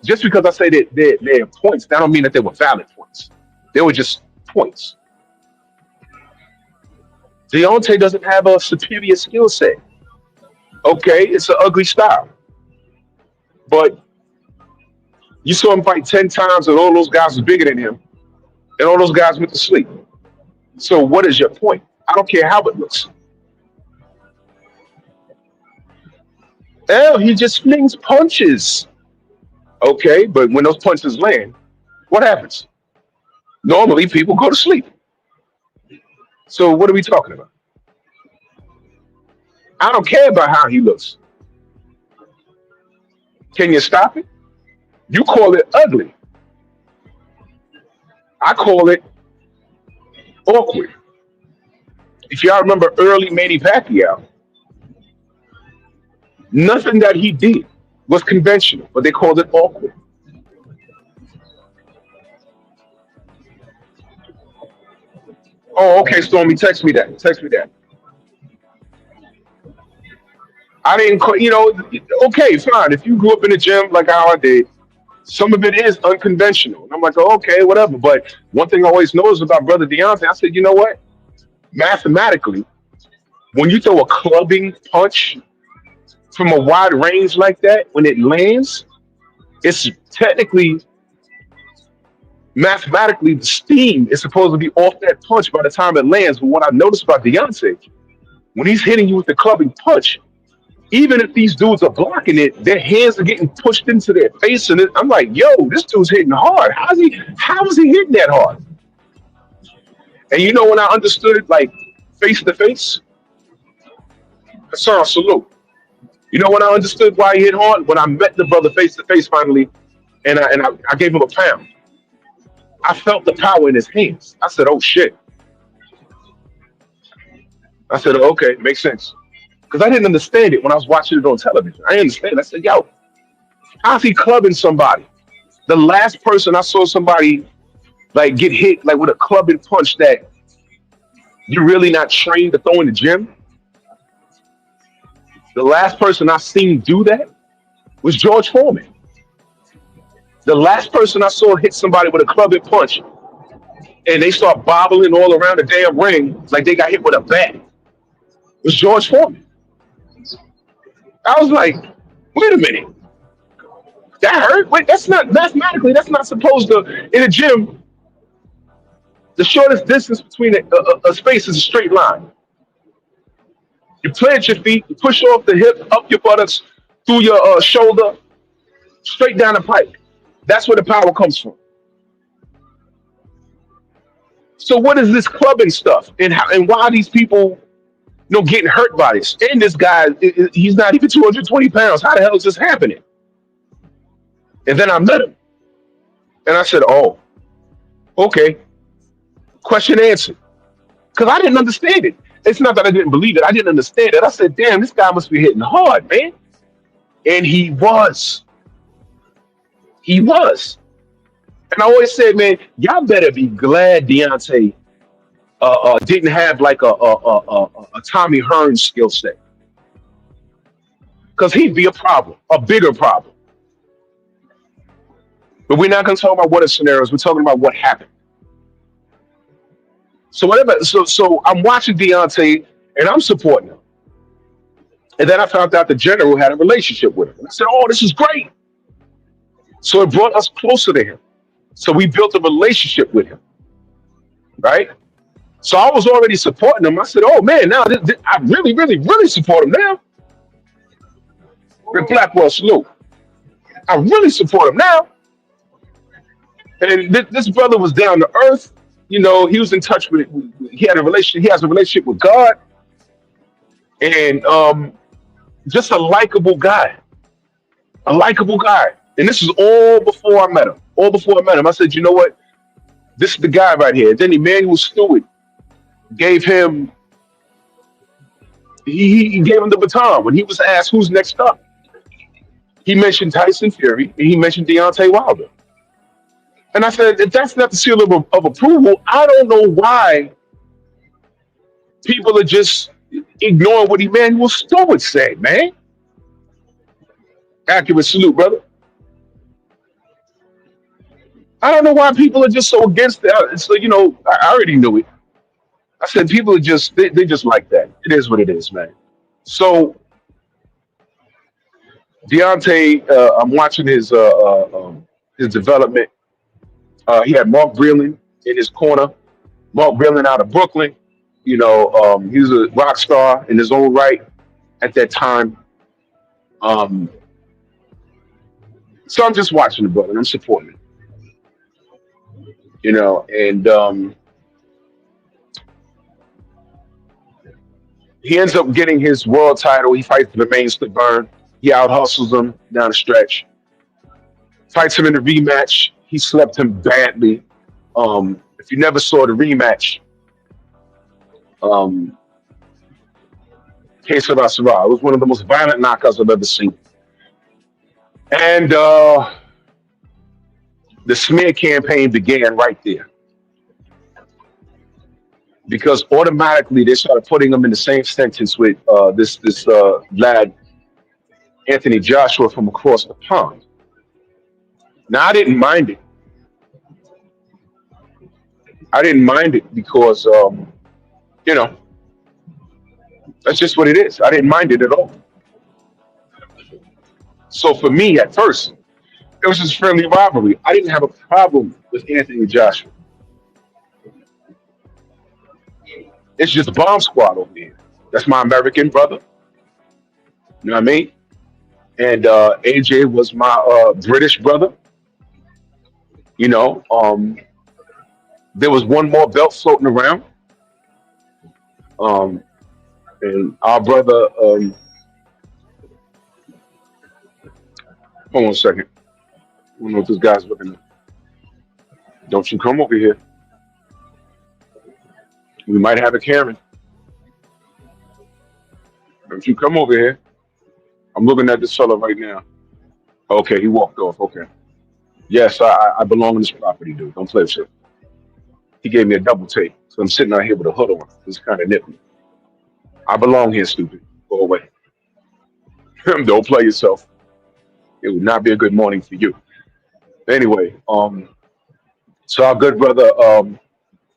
Just because I say that they're points, that don't mean that they were valid points. They were just points. Deontay doesn't have a superior skill set. Okay, it's an ugly style. But you saw him fight 10 times and all those guys were bigger than him. And all those guys went to sleep. So what is your point? I don't care how it looks. Hell, he just flings punches. Okay, but when those punches land, what happens? Normally people go to sleep. So what are we talking about? I don't care about how he looks. Can you stop it? You call it ugly. I call it awkward. If y'all remember early Manny Pacquiao, nothing that he did was conventional, but they called it awkward. Oh, okay, Stormy, text me that. Text me that. I didn't, okay, fine. If you grew up in the gym like how I did, some of it is unconventional. And I'm like, oh, okay, whatever. But one thing I always noticed about Brother Deontay, I said, you know what? Mathematically, when you throw a clubbing punch from a wide range like that, when it lands, it's technically, mathematically, the steam is supposed to be off that punch by the time it lands. But what I noticed about Deontay, when he's hitting you with the clubbing punch, even if these dudes are blocking it, their hands are getting pushed into their face, and I'm like, "Yo, this dude's hitting hard. How is he hitting that hard?" And you know when I understood it, like face to face, Hassan, salute. You know when I understood why he hit hard? When I met the brother face to face finally, and I gave him a pound. I felt the power in his hands. I said, "Oh shit." I said, oh, "Okay, makes sense." Because I didn't understand it when I was watching it on television. I didn't understand. I said, "Yo, how's he clubbing somebody?" The last person I saw somebody like get hit like with a clubbing punch that you're really not trained to throw in the gym. The last person I seen do that was George Foreman. The last person I saw hit somebody with a clubbing punch and they start bobbling all around the damn ring like they got hit with a bat was George Foreman. I was like, wait a minute. That hurt? Wait, that's not mathematically, that's not supposed to, in a gym, the shortest distance between a space is a straight line. You plant your feet, you push off the hip, up your buttocks, through your shoulder, straight down the pipe. That's where the power comes from. So what is this clubbing stuff? And why are these people getting hurt by this? And this guy, he's not even 220 pounds. How the hell is this happening? And then I met him. And I said, oh, okay. Question answered. Because I didn't understand it. It's not that I didn't believe it. I didn't understand it. I said, damn, this guy must be hitting hard, man. And he was. He was. And I always said, man, y'all better be glad Deontay didn't have like a Tommy Hearns skill set, because he'd be a problem, a bigger problem. But we're not going to talk about what are scenarios. We're talking about what happened. So whatever. So I'm watching Deontay and I'm supporting him. And then I found out the general had a relationship with him. And I said, "Oh, this is great." So it brought us closer to him. So we built a relationship with him, right? So I was already supporting him. I said, "Oh man, now I really, really, really support him now." Rick Blackwell, salute. I really support him now. And this brother was down to earth. You know, he was in touch with. He had a relationship. He has a relationship with God, and just a likable guy. A likable guy. And this is all before I met him. All before I met him, I said, "You know what? This is the guy right here." And then Emmanuel Stewart gave him. He gave him the baton when he was asked who's next up. He mentioned Tyson Fury and he mentioned Deontay Wilder. And I said, if that's not the seal of approval, I don't know why people are just ignoring what Emmanuel Stewart said, man. Accurate salute, brother. I don't know why people are just so against that. So, you know, I already knew it. I said, people are just, they just like that. It is what it is, man. So, Deontay, I'm watching his development. He had Mark Breland in his corner. Mark Breland out of Brooklyn. You know, he was a rock star in his own right at that time. So I'm just watching the brother and I'm supporting him. You know, and he ends up getting his world title. He fights for the Mainstay Burn. He out hustles him down the stretch. Fights him in the rematch. He slept him badly. If you never saw the rematch, Case of Asura, it was one of the most violent knockouts I've ever seen. And the smear campaign began right there. Because automatically they started putting him in the same sentence with this lad, Anthony Joshua, from across the pond. Now, I didn't mind it. I didn't mind it because, you know, that's just what it is. I didn't mind it at all. So for me, at first, it was just friendly rivalry. I didn't have a problem with Anthony Joshua. It's just Bomb Squad over here. That's my American brother. You know what I mean? And AJ was my British brother. You know, there was one more belt floating around. And our brother, hold on a second. I don't know what this guy's looking at. Don't you come over here. We might have a Karen. Don't you come over here. I'm looking at this fella right now. Okay, he walked off. Okay. Yes, I belong in this property, dude. Don't play with shit. He gave me a double take. So I'm sitting out here with a hood on. It's kind of nippy. I belong here, stupid. Go away. Don't play yourself. It would not be a good morning for you. Anyway, so our good brother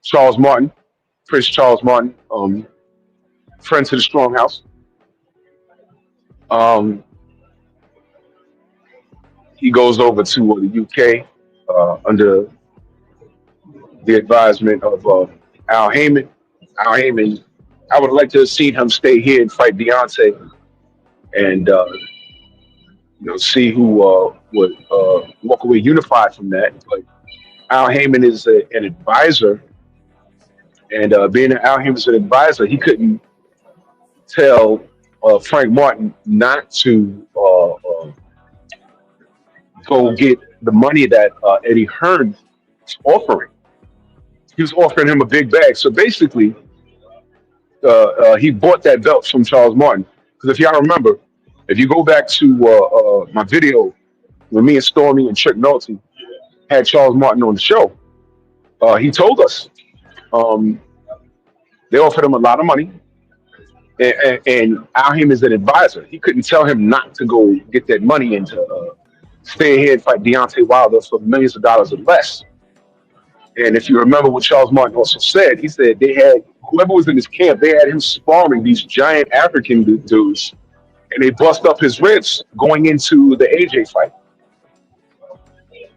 Charles Martin, Prince Charles Martin, friend to the Strong House. He goes over to the UK under the advisement of Al Heyman. Al Heyman, I would like to have seen him stay here and fight Deontay, and you know, see who would walk away unified from that. But Al Heyman is an advisor, and being an Al Heyman is an advisor, he couldn't tell Frank Martin not to go get the money that Eddie Hearn was offering. He was offering him a big bag. So basically, he bought that belt from Charles Martin. Because if y'all remember, If you go back to my video when me and Stormy and Trick Nolte had Charles Martin on the show, he told us um, they offered him a lot of money, and Al is an advisor. He couldn't tell him not to go get that money and to stay here and fight Deontay Wilder for millions of dollars or less. And if you remember what Charles Martin also said, he said they had whoever was in his camp, they had him sparring these giant African dudes, and they bust up his ribs going into the AJ fight.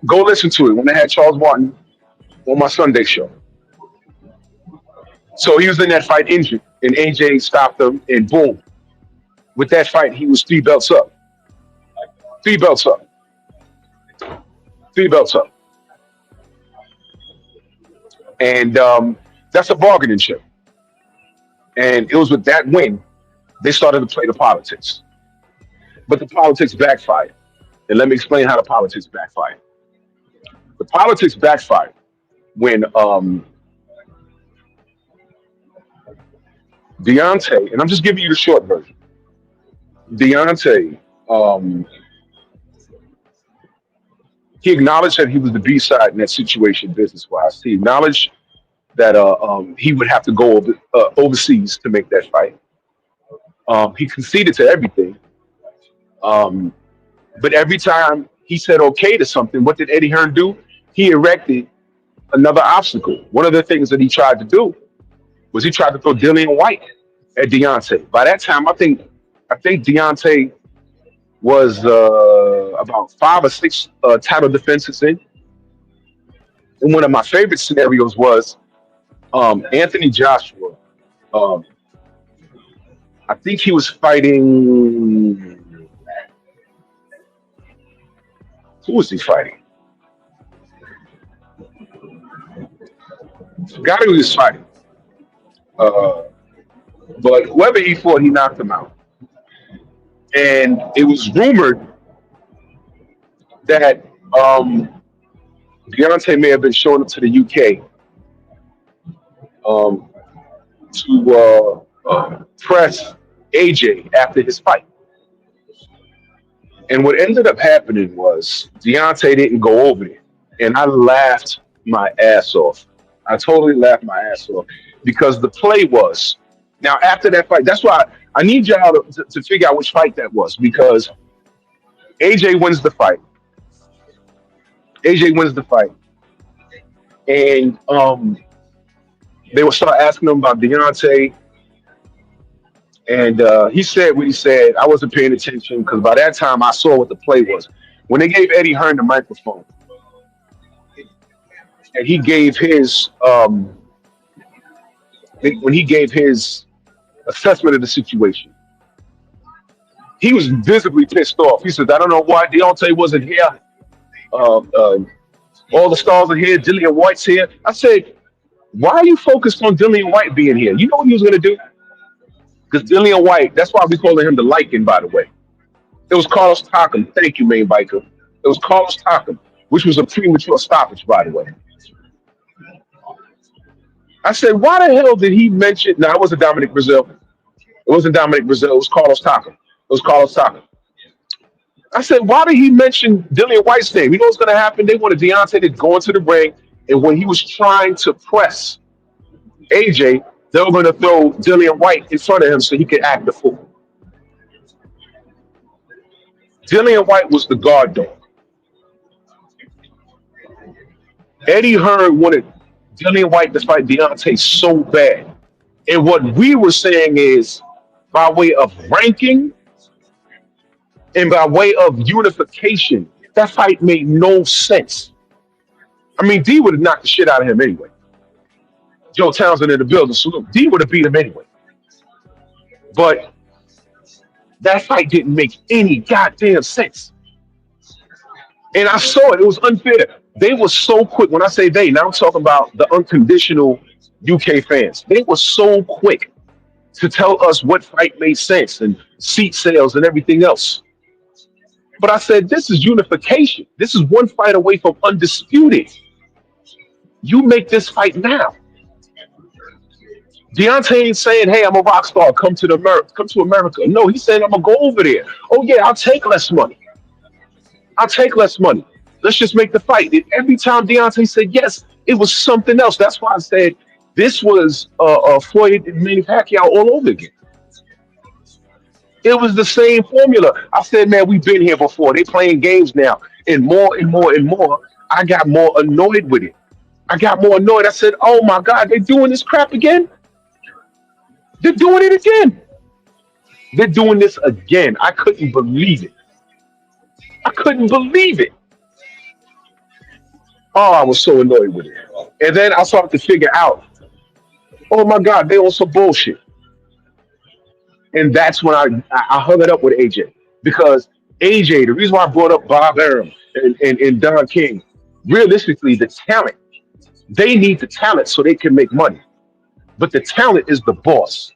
Go listen to it when they had Charles Martin on my Sunday show. So he was in that fight injured, and AJ stopped him, and boom. With that fight, he was 3 belts up. 3 belts up. 3 belts up. And that's a bargaining chip. And it was with that win, they started to play the politics. But the politics backfired. And let me explain how the politics backfired. The politics backfired when Deontay, and I'm just giving you the short version. Deontay, he acknowledged that he was the B side in that situation, business wise. He acknowledged that he would have to go overseas to make that fight. He conceded to everything. But every time he said okay to something, what did Eddie Hearn do? He erected another obstacle. One of the things that he tried to do was he tried to throw Dillian White at Deontay. By that time, I think Deontay was about 5 or 6 title defenses in. And one of my favorite scenarios was Anthony Joshua. I think he was fighting. Who was he fighting? Forgot who he was fighting. But whoever he fought, he knocked him out. And it was rumored that Deontay may have been showing up to the UK to press AJ after his fight. And what ended up happening was Deontay didn't go over there. And I laughed my ass off. I totally laughed my ass off because the play was, now after that fight, that's why I need y'all to figure out which fight that was, because AJ wins the fight. AJ wins the fight. And they will start asking him about Deontay. And he said what he said. I wasn't paying attention because by that time I saw what the play was. When they gave Eddie Hearn the microphone, and he gave his when he gave his assessment of the situation, he was visibly pissed off. He said, "I don't know why Deontay wasn't here. All the stars are here. Dillian White's here." I said, "Why are you focused on Dillian White being here? You know what he was going to do?" Because Dillian White, that's why we calling him the Lycan, by the way. It was Carlos Takam. Thank you, main biker. It was Carlos Takam, which was a premature stoppage, by the way. I said, why the hell did he mention? No, it wasn't Dominic Brazil. It wasn't Dominic Brazil. It was Carlos Takam. It was Carlos Takam. I said, why did he mention Dillian White's name? You know what's going to happen? They wanted Deontay to go into the ring, and when he was trying to press AJ, they were going to throw Dillian White in front of him so he could act the fool. Dillian White was the guard dog. Eddie Hearn wanted Dillian White to fight Deontay so bad. And what we were saying is, by way of ranking and by way of unification, that fight made no sense. I mean, D would have knocked the shit out of him anyway. Joe Townsend in the building, salute. D would have beat him anyway. But that fight didn't make any goddamn sense. And I saw it. It was unfair. They were so quick. When I say they, now I'm talking about the unconditional UK fans. They were so quick to tell us what fight made sense and seat sales and everything else. But I said, this is unification. This is one fight away from undisputed. You make this fight now. Deontay ain't saying, "Hey, I'm a rock star. Come to America." No, he's saying, "I'm gonna go over there." Oh yeah, I'll take less money. I'll take less money. Let's just make the fight. And every time Deontay said yes, it was something else. That's why I said this was Floyd and Manny Pacquiao all over again. It was the same formula. I said, man, we've been here before. They playing games now, and more and more and more. I got more annoyed with it. I got more annoyed. I said, oh my God, they're doing this crap again. They're doing it again. They're doing this again. I couldn't believe it. I couldn't believe it. Oh, I was so annoyed with it. And then I started to figure out, oh my God, they on some bullshit. And that's when I hung it up with AJ. Because AJ, the reason why I brought up Bob Arum and Don King, realistically, the talent, they need the talent so they can make money. But the talent is the boss.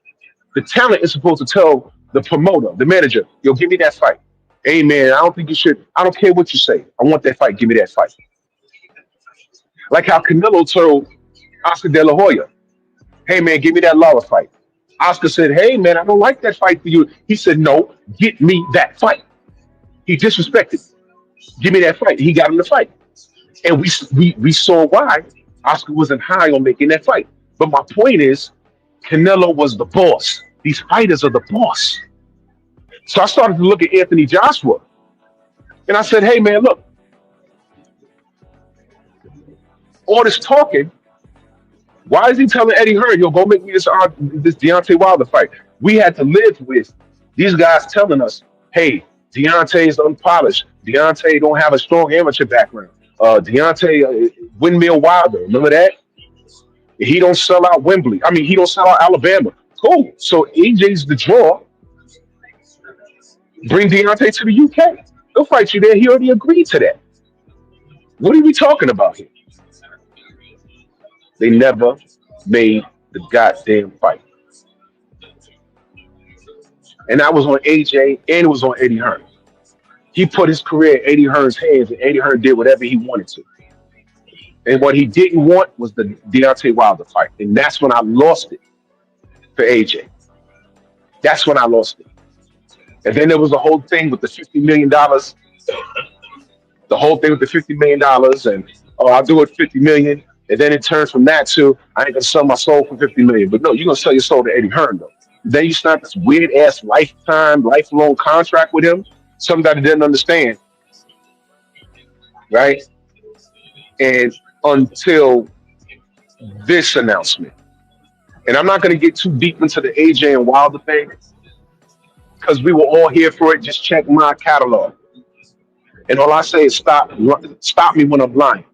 The talent is supposed to tell the promoter, the manager, yo, give me that fight. Hey man, I don't think you should. I don't care what you say. I want that fight. Give me that fight. Like how Canelo told Oscar De La Hoya, hey man, give me that Lara fight. Oscar said, hey man, I don't like that fight for you. He said, no, get me that fight. He disrespected. Give me that fight. He got him the fight. And we saw why Oscar wasn't high on making that fight. But my point is, Canelo was the boss. These fighters are the boss. So I started to look at Anthony Joshua. And I said, hey man, look, all this talking, why is he telling Eddie Hearn, yo, go make me this Deontay Wilder fight? We had to live with these guys telling us, hey, Deontay's unpolished. Deontay don't have a strong amateur background. Deontay Windmill Wilder, remember that? He don't sell out Wembley. I mean, he don't sell out Alabama. Cool. So AJ's the draw. Bring Deontay to the UK. He'll fight you there. He already agreed to that. What are we talking about here? They never made the goddamn fight. And that was on AJ and it was on Eddie Hearn. He put his career in Eddie Hearn's hands and Eddie Hearn did whatever he wanted to. And what he didn't want was the Deontay Wilder fight. And that's when I lost it for AJ. That's when I lost it. And then there was the whole thing with the $50 million. The whole thing with the $50 million and, oh, I'll do it $50 million. And then it turns from that to, I ain't gonna sell my soul for $50 million. But no, you're gonna sell your soul to Eddie Hearn though. Then you start this weird ass lifelong contract with him, something that I didn't understand. Right? And until this announcement. And I'm not gonna get too deep into the AJ and Wilder thing, because we were all here for it. Just check my catalog. And all I say is stop me when I'm lying.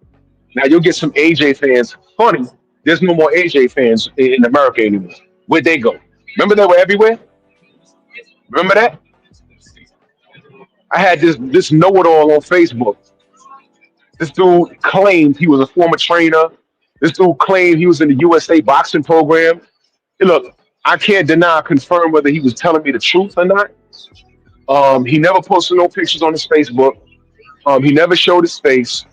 Now you'll get some AJ fans. Funny, there's no more AJ fans in America anymore. Where'd they go? Remember they were everywhere? Remember that? I had this know-it-all on Facebook. This dude claimed he was a former trainer. This dude claimed he was in the USA boxing program. Hey, look, I can't deny or confirm whether he was telling me the truth or not. He never posted no pictures on his Facebook. He never showed his face.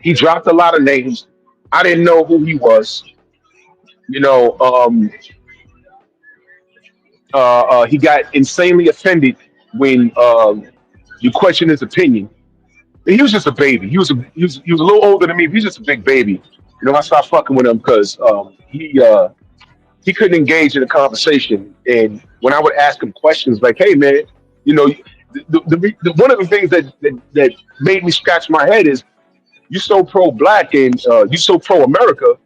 He dropped a lot of names. I didn't know who he was. You know, he got insanely offended when you question his opinion. He was just a baby. He was a little older than me. He was just a big baby. You know, I stopped fucking with him because he couldn't engage in a conversation. And when I would ask him questions like, "Hey, man, you know," one of the things that made me scratch my head is, you so pro-black and you so pro-America,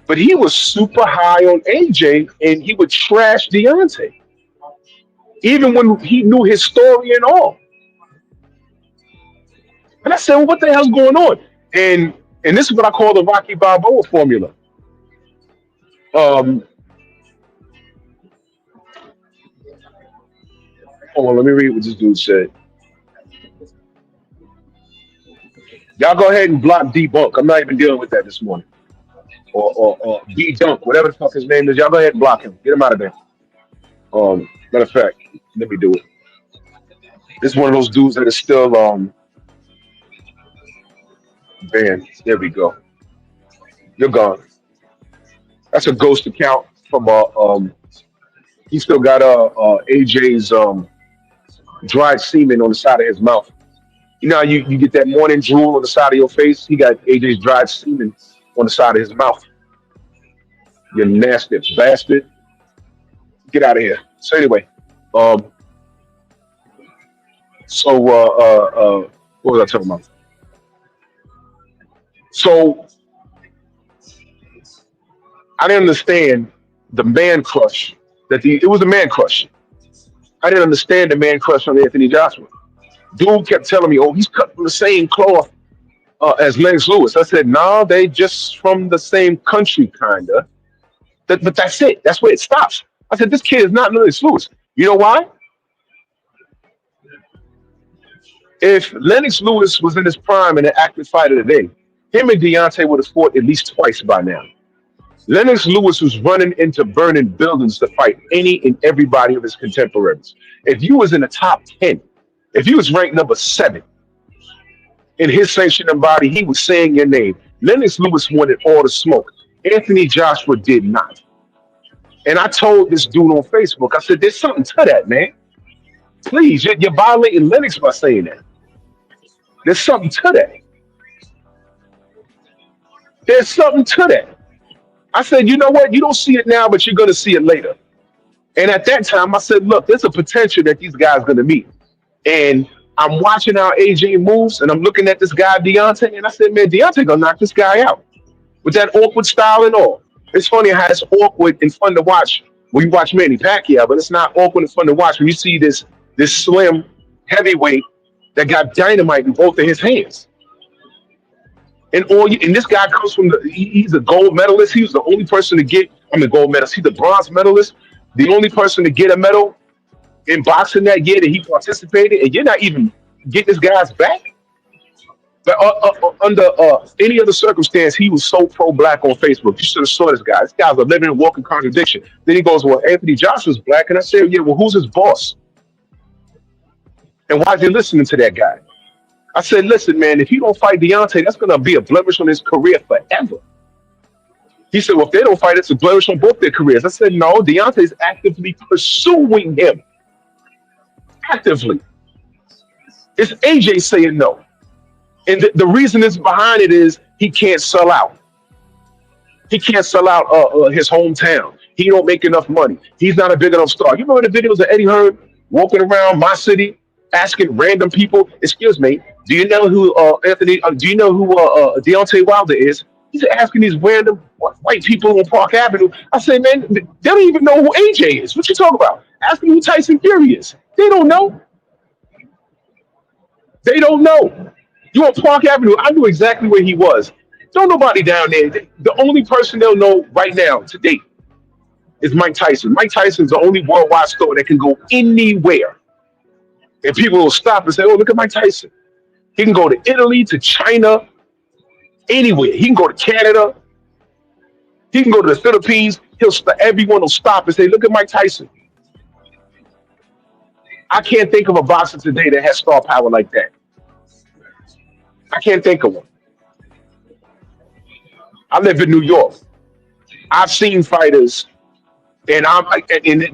but he was super high on AJ and he would trash Deontay, even when he knew his story and all. And I said, well, what the hell's going on? And this is what I call the Rocky Balboa formula. Hold on, let me read what this dude said. Y'all go ahead and block D-Bunk. I'm not even dealing with that this morning. Or D-Dunk, whatever the fuck his name is. Y'all go ahead and block him. Get him out of there. Matter of fact, let me do it. This is one of those dudes that is still banned. There we go. You're gone. That's a ghost account. from he still got AJ's dried semen on the side of his mouth. You know how you get that morning drool on the side of your face? He got AJ's dried semen on the side of his mouth. You nasty bastard. Get out of here. So anyway, um, what was I talking about? So I didn't understand the man crush it was a man crush. I didn't understand the man crush on Anthony Joshua. Dude kept telling me, "Oh, he's cut from the same cloth as Lennox Lewis." I said, "No, they just from the same country, kinda." But that's it. That's where it stops. I said, "This kid is not Lennox Lewis." You know why? If Lennox Lewis was in his prime and an active fighter today, him and Deontay would have fought at least twice by now. Lennox Lewis was running into burning buildings to fight any and everybody of his contemporaries. If you was in the top 10, if you was ranked number 7 in his sanctioning body, he was saying your name. Lennox Lewis wanted all the smoke. Anthony Joshua did not. And I told this dude on Facebook, I said, there's something to that, man. Please, you're violating Lennox by saying that. There's something to that. There's something to that. I said, you know what? You don't see it now, but you're going to see it later. And at that time, I said, look, there's a potential that these guys are going to meet. And I'm watching how AJ moves, and I'm looking at this guy, Deontay, and I said, man, Deontay going to knock this guy out with that awkward style and all. It's funny how it's awkward and fun to watch when you watch Manny Pacquiao, but it's not awkward and fun to watch when you see this slim heavyweight that got dynamite in both of his hands. And this guy comes from he's a gold medalist. He was the only person to get, gold medalist. He's a bronze medalist. The only person to get a medal in boxing that year that he participated. And you're not even getting this guy's back. But under any other circumstance, he was so pro-black on Facebook. You should have saw this guy. This guy's a living and walking contradiction. Then he goes, well, Anthony Joshua's black. And I said, yeah, well, who's his boss? And why is he listening to that guy? I said, listen, man, if he don't fight Deontay, that's going to be a blemish on his career forever. He said, well, if they don't fight, it's a blemish on both their careers. I said, no, Deontay's actively pursuing him. Actively. It's AJ saying no. And the reason is behind it is he can't sell out. He can't sell out his hometown. He don't make enough money. He's not a big enough star. You remember the videos of Eddie Hearn walking around my city asking random people, excuse me, do you know who Deontay Wilder is? He's asking these random white people on Park Avenue. I say, man, they don't even know who AJ is. What you talking about? Ask them who Tyson Fury is. They don't know. They don't know. You on Park Avenue, I knew exactly where he was. Don't nobody down there. The only person they'll know right now to date is Mike Tyson. Mike Tyson's the only worldwide star that can go anywhere. And people will stop and say, oh, look at Mike Tyson. He can go to Italy, to China, anywhere. He can go to Canada. He can go to the Philippines. Everyone will stop and say, look at Mike Tyson. I can't think of a boxer today that has star power like that. I can't think of one. I live in New York. I've seen fighters, and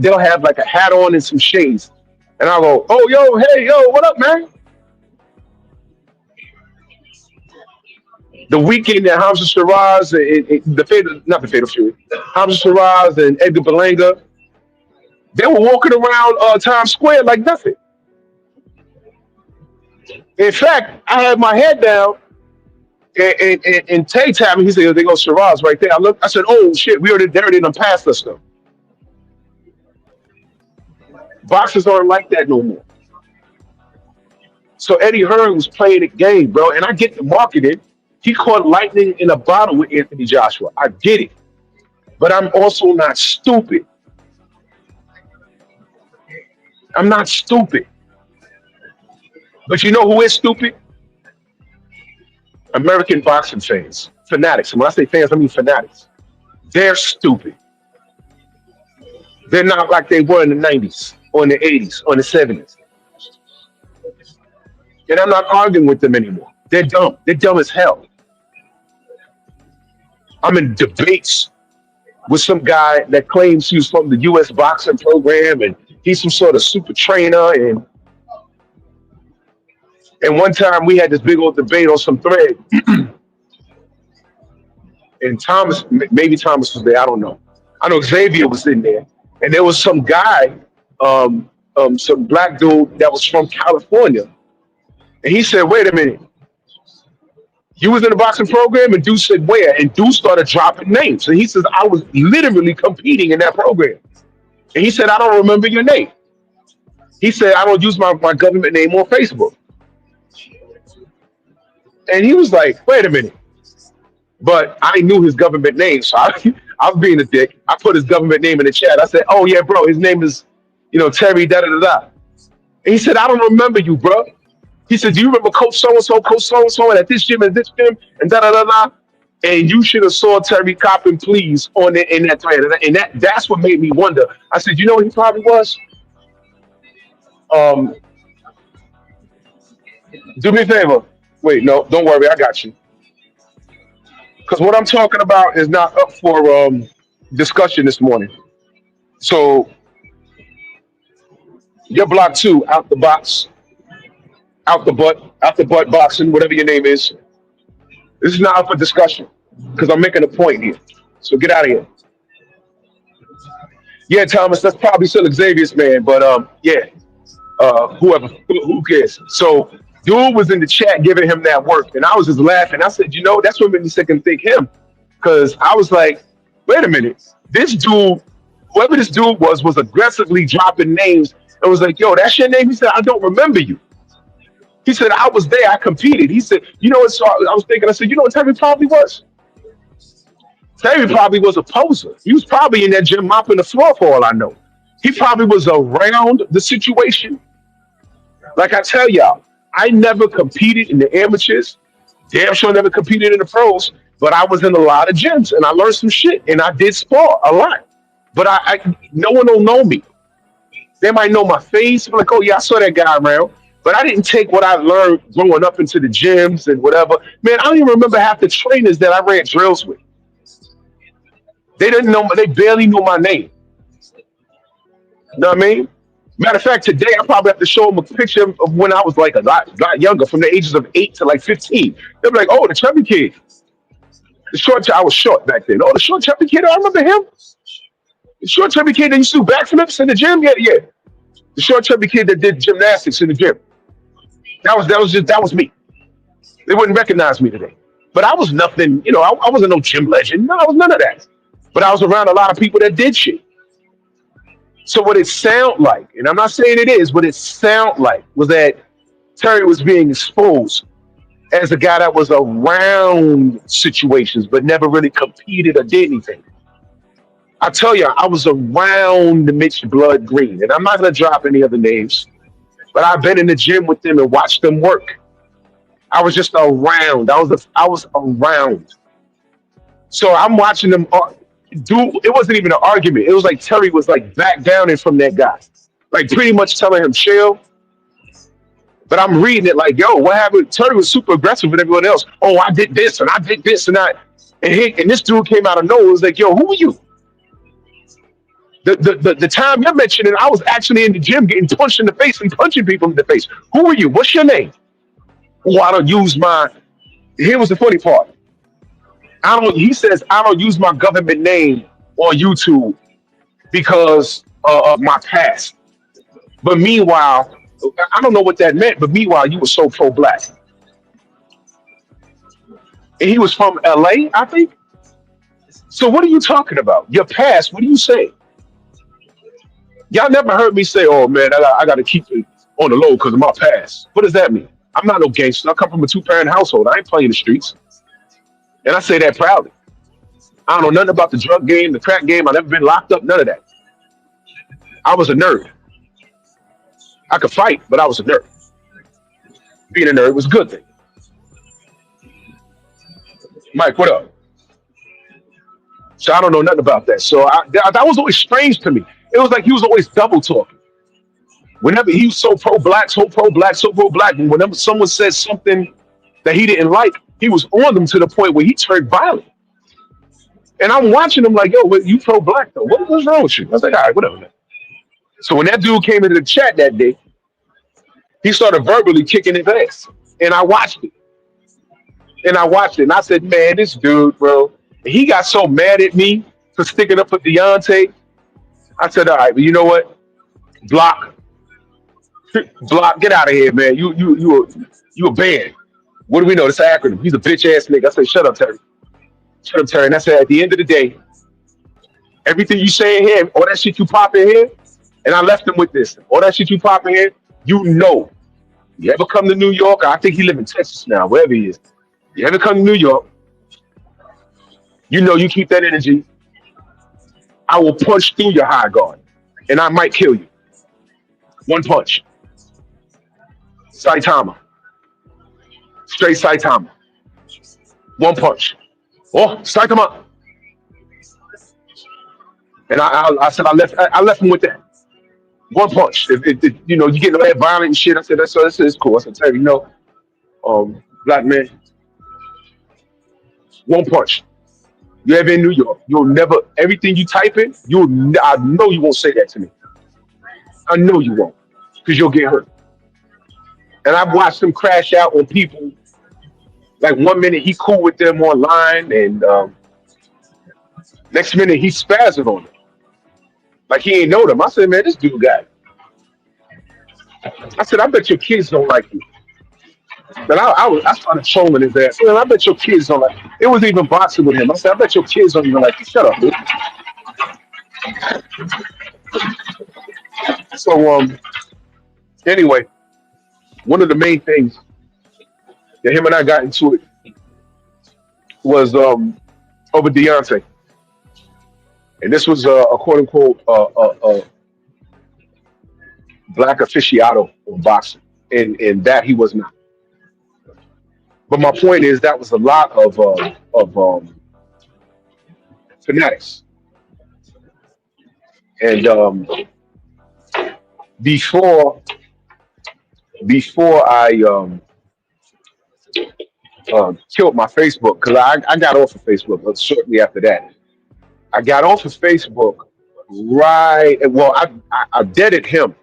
they'll have like a hat on and some shades. And I'll go, oh, yo, hey, yo, what up, man? The weekend that Hamza Shiraz, Hamza Shiraz and Edgar Berlanga, they were walking around Times Square like nothing. In fact, I had my head down and Tay tapped me. He said, there goes Shiraz right there. I said, oh, shit, they already done passed us, though. Boxers aren't like that no more. So Eddie Hearn was playing the game, bro, and I get the marketing. He caught lightning in a bottle with Anthony Joshua. I get it. But I'm also not stupid. I'm not stupid. But you know who is stupid? American boxing fans. Fanatics. And when I say fans, I mean fanatics. They're stupid. They're not like they were in the 90s or in the 80s or in the 70s. And I'm not arguing with them anymore. They're dumb. They're dumb as hell. I'm in debates with some guy that claims he was from the U.S. boxing program and he's some sort of super trainer. And one time we had this big old debate on some thread, and Thomas, maybe Thomas was there. I don't know. I know Xavier was in there, and there was some guy, some black dude that was from California, and he said, "Wait a minute, you was in the boxing program?" And Dude said, "Where?" And Dude started dropping names, and he says, "I was literally competing in that program." And he said, "I don't remember your name." He said, "I don't use my government name on Facebook." And he was like, "Wait a minute." But I knew his government name, so I was being a dick. I put his government name in the chat. I said, "Oh yeah, bro, his name is, Terry da da da da." And he said, "I don't remember you, bro." He said, "Do you remember Coach so and so, and at this gym and this gym and da da da da?" And you should have saw Terry Coppin, please, in that thread, and that's what made me wonder. I said, "You know what he probably was? Do me a favor. Wait, no, don't worry, I got you." Because what I'm talking about is not up for discussion this morning. So you're block 2 out the box, out the butt boxing, whatever your name is. This is not up for discussion because I'm making a point here. So get out of here. Yeah, Thomas, that's probably still Xavier's man, but whoever, who cares? So Dude was in the chat giving him that work, and I was just laughing. I said, that's what made me sick and think him, because I was like, wait a minute, this dude, whoever this dude was aggressively dropping names and was like, "Yo, that's your name?" He said, "I don't remember you." He said, "I was there, I competed." He said, so I was thinking, I said, what Terry probably was? Terry probably was a poser. He was probably in that gym mopping the floor for all I know. He probably was around the situation. Like I tell y'all, I never competed in the amateurs. Damn sure never competed in the pros, but I was in a lot of gyms and I learned some shit and I did sport a lot. But no one will know me. They might know my face, like, "Oh yeah, I saw that guy around." But I didn't take what I learned growing up into the gyms and whatever. Man, I don't even remember half the trainers that I ran drills with. They didn't know, they barely knew my name. You know what I mean? Matter of fact, today I probably have to show them a picture of when I was like a lot younger, from the ages of 8 to like 15. They'll be like, "Oh, the chubby kid." I was short back then. "Oh, the short chubby kid, I remember him. The short chubby kid that used to do backflips in the gym." Yeah. The short chubby kid that did gymnastics in the gym. That was me. They wouldn't recognize me today. But I was nothing, I wasn't no gym legend. No, I was none of that. But I was around a lot of people that did shit. So what it sound like, and I'm not saying it is, what it sound like was that Terry was being exposed as a guy that was around situations but never really competed or did anything. I tell you, I was around Mitch Blood Green, and I'm not gonna drop any other names, but I've been in the gym with them and watched them work. I was just around. I was around. So I'm watching them do. It wasn't even an argument. It was like Terry was like back down and from that guy, like pretty much telling him chill. But I'm reading it like, "Yo, what happened?" Terry was super aggressive with everyone else. "Oh, I did this and I did this and that," and this dude came out of nowhere. It was like, "Yo, who are you?" The time you're mentioning, I was actually in the gym getting punched in the face and punching people in the face. "Who are you? What's your name?" "Oh, I don't use my." Here was the funny part. He says, "I don't use my government name on YouTube because of my past." But meanwhile, I don't know what that meant, but meanwhile, you were so pro-black. And he was from LA, I think. So what are you talking about? Your past, what are you saying? Y'all never heard me say, "Oh man, I got to keep it on the low because of my past." What does that mean? I'm not no gangster. I come from a 2-parent household. I ain't playing the streets. And I say that proudly. I don't know nothing about the drug game, the crack game. I've never been locked up, none of that. I was a nerd. I could fight, but I was a nerd. Being a nerd was a good thing. Mike, what up? So I don't know nothing about that. So that was always strange to me. It was like he was always double talking. Whenever he was so pro-black, so pro-black, so pro-black, and whenever someone said something that he didn't like, he was on them to the point where he turned violent. And I'm watching him like, yo, you pro-black though. What's wrong with you? I was like, all right, whatever, man. So when that dude came into the chat that day, he started verbally kicking his ass. And I watched it. And I watched it. And I said, man, this dude, bro, he got so mad at me for sticking up for Deontay. I said, all right, but you know what? Block. Block, get out of here, man. You a banned. What do we know? This acronym. He's a bitch ass nigga. I said, shut up, Terry. Shut up, Terry. And I said, at the end of the day, everything you say in here, all that shit you pop in here, and I left him with this. All that shit you pop in here, you know. You ever come to New York? I think he live in Texas now, wherever he is. You ever come to New York, you know you keep that energy. I will punch through your high guard, and I might kill you. One punch. Saitama. Straight Saitama. One punch. Oh, Saitama. And I said I left him with that. One punch. If you know you get that violent and shit, I said that's cool. I said, Terry, you know, black man, one punch. You ever in New York, you'll never everything you type in, I know you won't say that to me. I know you won't, because you'll get hurt. And I've watched him crash out on people. Like 1 minute he cool with them online, and next minute he spazzing on them. Like he ain't know them. I said, man, this dude got it. I said, I bet your kids don't like you. But I started trolling his ass. Man, I bet your kids don't like you. It was even boxing with him. I said, I bet your kids don't even like you. Shut up, dude. So anyway, one of the main things that him and I got into it was over Deontay. And this was a quote unquote black aficionado of boxing. And that he was not. But my point is that was a lot of fanatics. And before I killed my Facebook, because I got off of Facebook, but shortly after that, I got off of Facebook right. Well, I deaded him,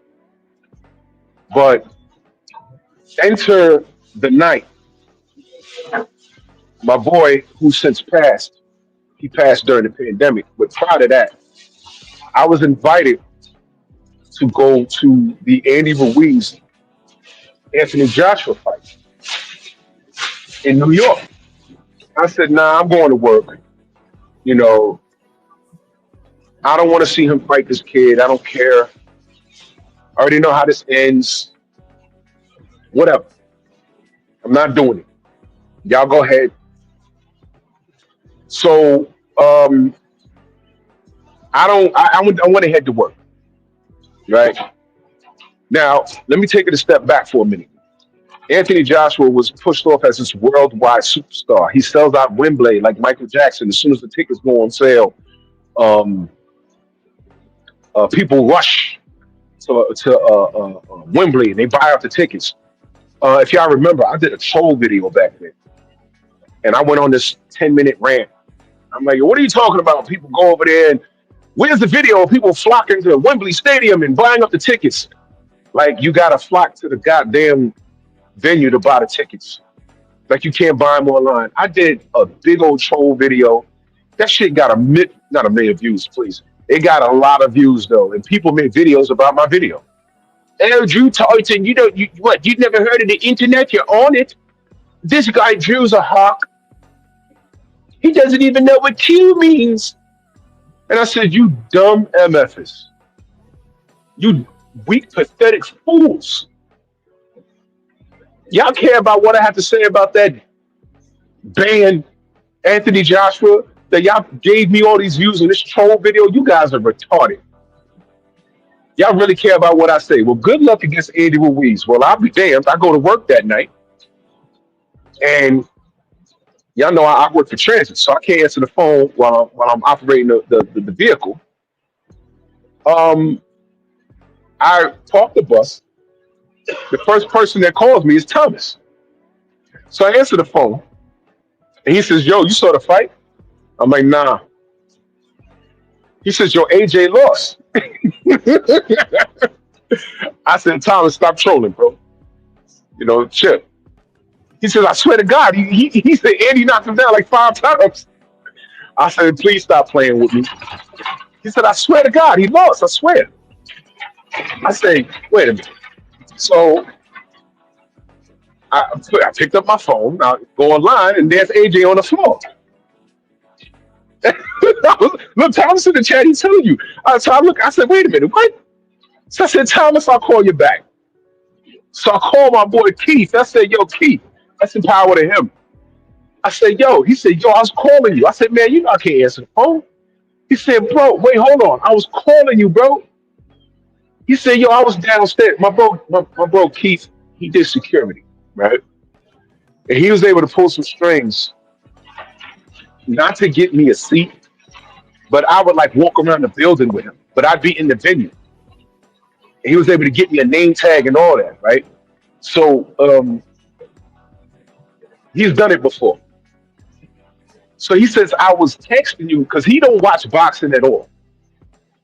but enter the night. My boy, who since passed, he passed during the pandemic. But prior to that, I was invited to go to the Andy Ruiz Anthony Joshua fight in New York. I said, nah, I'm going to work. You know, I don't want to see him fight this kid. I don't care. I already know how this ends. Whatever. I'm not doing it. Y'all go ahead. So I went to head to work. Right? Now, let me take it a step back for a minute. Anthony Joshua was pushed off as this worldwide superstar. He sells out Wembley like Michael Jackson. As soon as the tickets go on sale, people rush to Wembley and they buy out the tickets. If y'all remember, I did a troll video back then. And I went on this 10-minute rant. I'm like, what are you talking about? People go over there and where's the video of people flocking to Wembley Stadium and buying up the tickets? Like, you got to flock to the goddamn venue to buy the tickets. Like, you can't buy them online. I did a big old troll video. That shit got not a million views, please. It got a lot of views, though. And people made videos about my video. Oh, Drew Titan, you never heard of the internet? You're on it. This guy Drew's a hawk. He doesn't even know what Q means. And I said, you dumb MFs. You weak, pathetic fools. Y'all care about what I have to say about that band, Anthony Joshua, that y'all gave me all these views in this troll video? You guys are retarded. Y'all really care about what I say. Well, good luck against Andy Ruiz. Well, I'll be damned. I go to work that night. And y'all know I work for transit, so I can't answer the phone while I'm operating the vehicle. I park the bus. The first person that calls me is Thomas. So I answer the phone, and he says, yo, you saw the fight? I'm like, nah. He says, "Yo, AJ lost." I said, "Thomas, stop trolling, bro. You know, chill." He says, "I swear to God," he said Andy knocked him down like 5 times. I said, "Please stop playing with me." He said, "I swear to God, he lost. I swear." I say, "Wait a minute." So I picked up my phone. I go online, and there's AJ on the floor. Look, Thomas in the chat. He's telling you. So I look. I said, "Wait a minute, what?" So I said, "Thomas, I'll call you back." So I called my boy Keith. I said, "Yo, Keith, that's empower to him." I said, "Yo," he said, "Yo, I was calling you." I said, "Man, you know I can't answer the phone." He said, "Bro, wait, hold on. I was calling you, bro." He said, "Yo, I was downstairs." My bro Keith, he did security, right? And he was able to pull some strings, not to get me a seat, but I would like walk around the building with him. But I'd be in the venue. And he was able to get me a name tag and all that, right? So he's done it before. So he says, "I was texting you," because he don't watch boxing at all.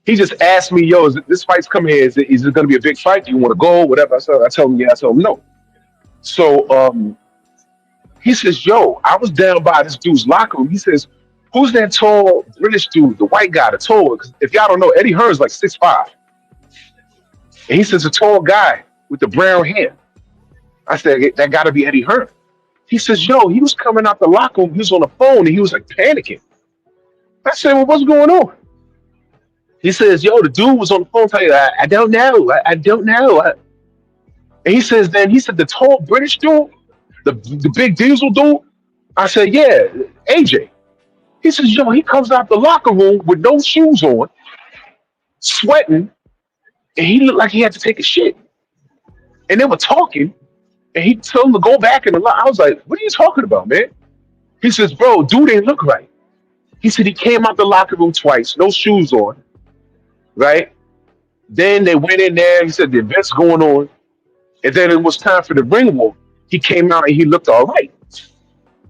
He just asked me, "Yo, this fight's coming here. Is it going to be a big fight? Do you want to go? Whatever." I tell him, "Yeah." I tell him, "No." So he says, "Yo, I was down by this dude's locker room." He says, "Who's that tall British dude, the white guy, the tall?" 'Cause if y'all don't know, Eddie Hearn's like 6'5". And he says, "A tall guy with the brown hair." I said, "That got to be Eddie Hearn." He says, "Yo, he was coming out the locker room. He was on the phone and he was like panicking." I said, "Well, what's going on?" He says, "Yo, the dude was on the phone telling you, I don't know. I don't know." And he says, he said, "The tall British dude, the big diesel dude." I said, "Yeah, AJ." He says, "Yo, he comes out the locker room with no shoes on, sweating, and he looked like he had to take a shit." And they were talking, and he told him to go back in the locker. I was like, "What are you talking about, man?" He says, "Bro, dude didn't look right." He said he came out the locker room twice, no shoes on, right? Then they went in there. He said the event's going on, and then it was time for the ring walk. He came out and he looked all right.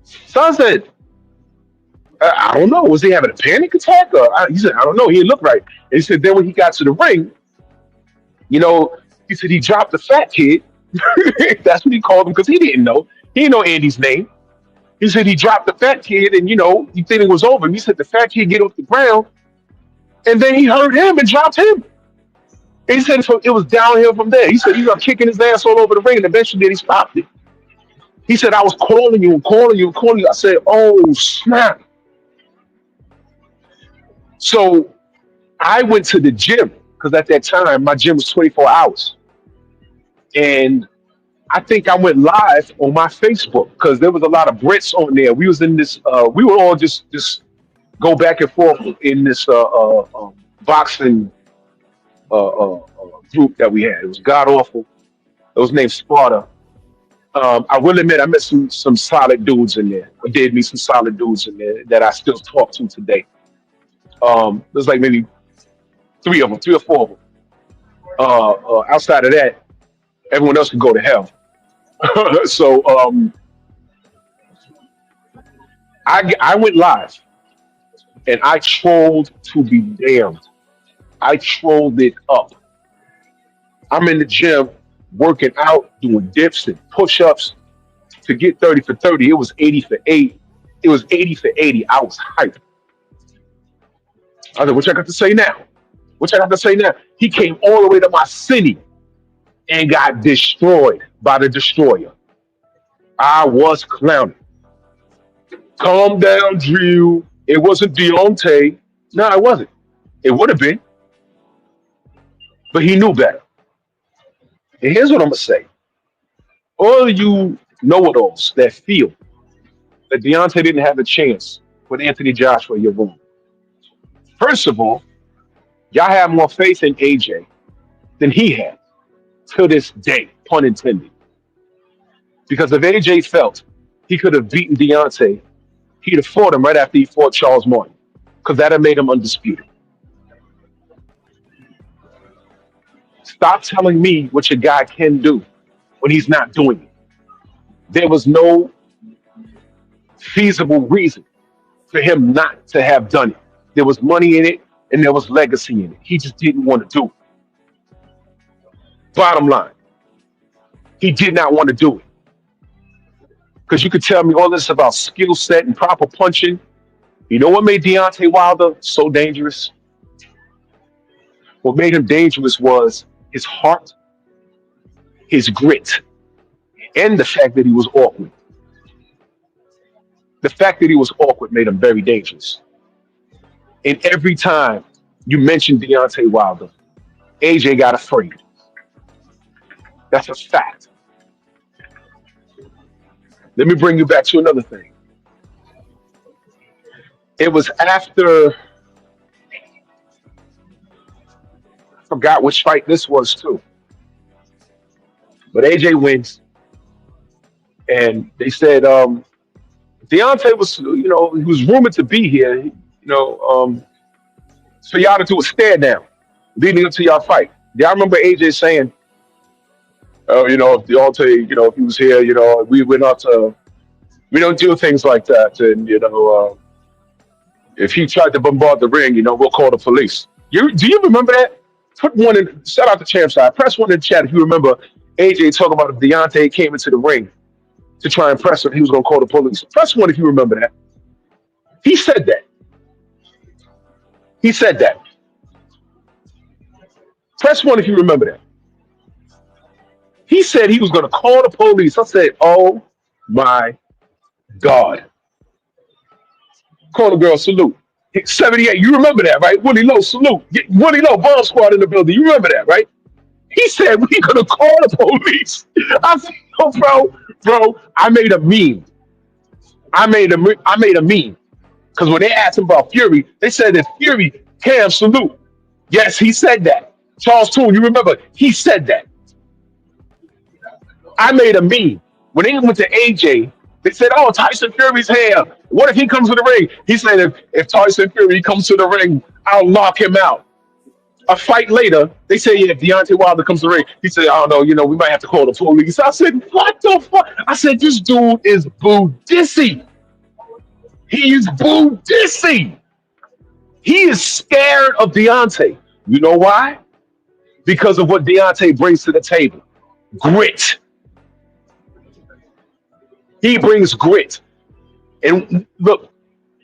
So I said, "I don't know. Was he having a panic attack?" He said, "I don't know. He didn't look right." And he said, then when he got to the ring, you know, he said he dropped the fat kid. That's what he called him because he didn't know. He didn't know Andy's name. He said he dropped the fat kid, and he think it was over. And he said the fat kid get off the ground, and then he hurt him and dropped him. And he said so it was downhill from there. He said he was kicking his ass all over the ring, and eventually then he stopped it. He said, "I was calling you and calling you and calling you." I said, "Oh snap!" So I went to the gym because at that time my gym was 24 hours, and I think I went live on my Facebook because there was a lot of Brits on there. We was in this. We were all just go back and forth in this boxing group that we had. It was god awful. It was named Sparta. I will admit I met some solid dudes in there. I did meet some solid dudes in there that I still talk to today. There's like maybe three or four of them. Outside of that, everyone else can go to hell. So I went live and I trolled to be damned. I trolled it up. I'm in the gym working out, doing dips and push-ups to get 30 for 30. It was 80 for 8. It was 80 for 80. I was hyped. I said, "What I got to say now? What I got to say now?" He came all the way to my city and got destroyed by the destroyer. I was clowning. Calm down, Drew. It wasn't Deontay. No, it wasn't. It would have been, but he knew better. And here's what I'm gonna say: all of you know-it-alls that feel that Deontay didn't have a chance with Anthony Joshua, you're wrong. First of all, y'all have more faith in AJ than he had to this day, pun intended. Because if AJ felt he could have beaten Deontay, he'd have fought him right after he fought Charles Martin, because that had made him undisputed. Stop telling me what your guy can do when he's not doing it. There was no feasible reason for him not to have done it. There was money in it. and there was legacy in it. He just didn't want to do it. Bottom line, he did not want to do it. Because you could tell me all this about skill set and proper punching. You know what made Deontay Wilder so dangerous? What made him dangerous was his heart, his grit, and the fact that he was awkward. The fact that he was awkward made him very dangerous. And every time you mentioned Deontay Wilder, AJ got afraid. That's a fact. Let me bring you back to another thing. It was after, I forgot which fight this was too, but AJ wins, and they said Deontay was, he was rumored to be here, for y'all to do a stare down leading up to y'all fight. Yeah, I remember AJ saying, if Deontay, if he was here, we don't do things like that, and if he tried to bombard the ring, we'll call the police. Do you remember that? Put one in. Shout out to Champ Side. Press one in the chat if you remember AJ talking about if Deontay came into the ring to try and press him, he was going to call the police. Press one if you remember that. He said that. He said that. Press one if you remember that. He said he was going to call the police. I said, oh my God. Corner girl, salute. 78, you remember that, right? Willie Lowe, salute. Willie Lowe, bomb squad in the building. You remember that, right? He said we're going to call the police. I said, oh, bro, I made a meme. I made a meme. Because when they asked him about Fury, they said that Fury, Cam, salute. Yes, he said that. Charles Toon, you remember? He said that. I made a meme. When they went to AJ, they said, oh, Tyson Fury's here. What if he comes to the ring? He said, if Tyson Fury comes to the ring, I'll knock him out. A fight later, they say, yeah, if Deontay Wilder comes to the ring, he said, I don't know, we might have to call the police. I said, what the fuck? I said, this dude is Budissi. He is Budissi. He is scared of Deontay. You know why? Because of what Deontay brings to the table. Grit. He brings grit. And look,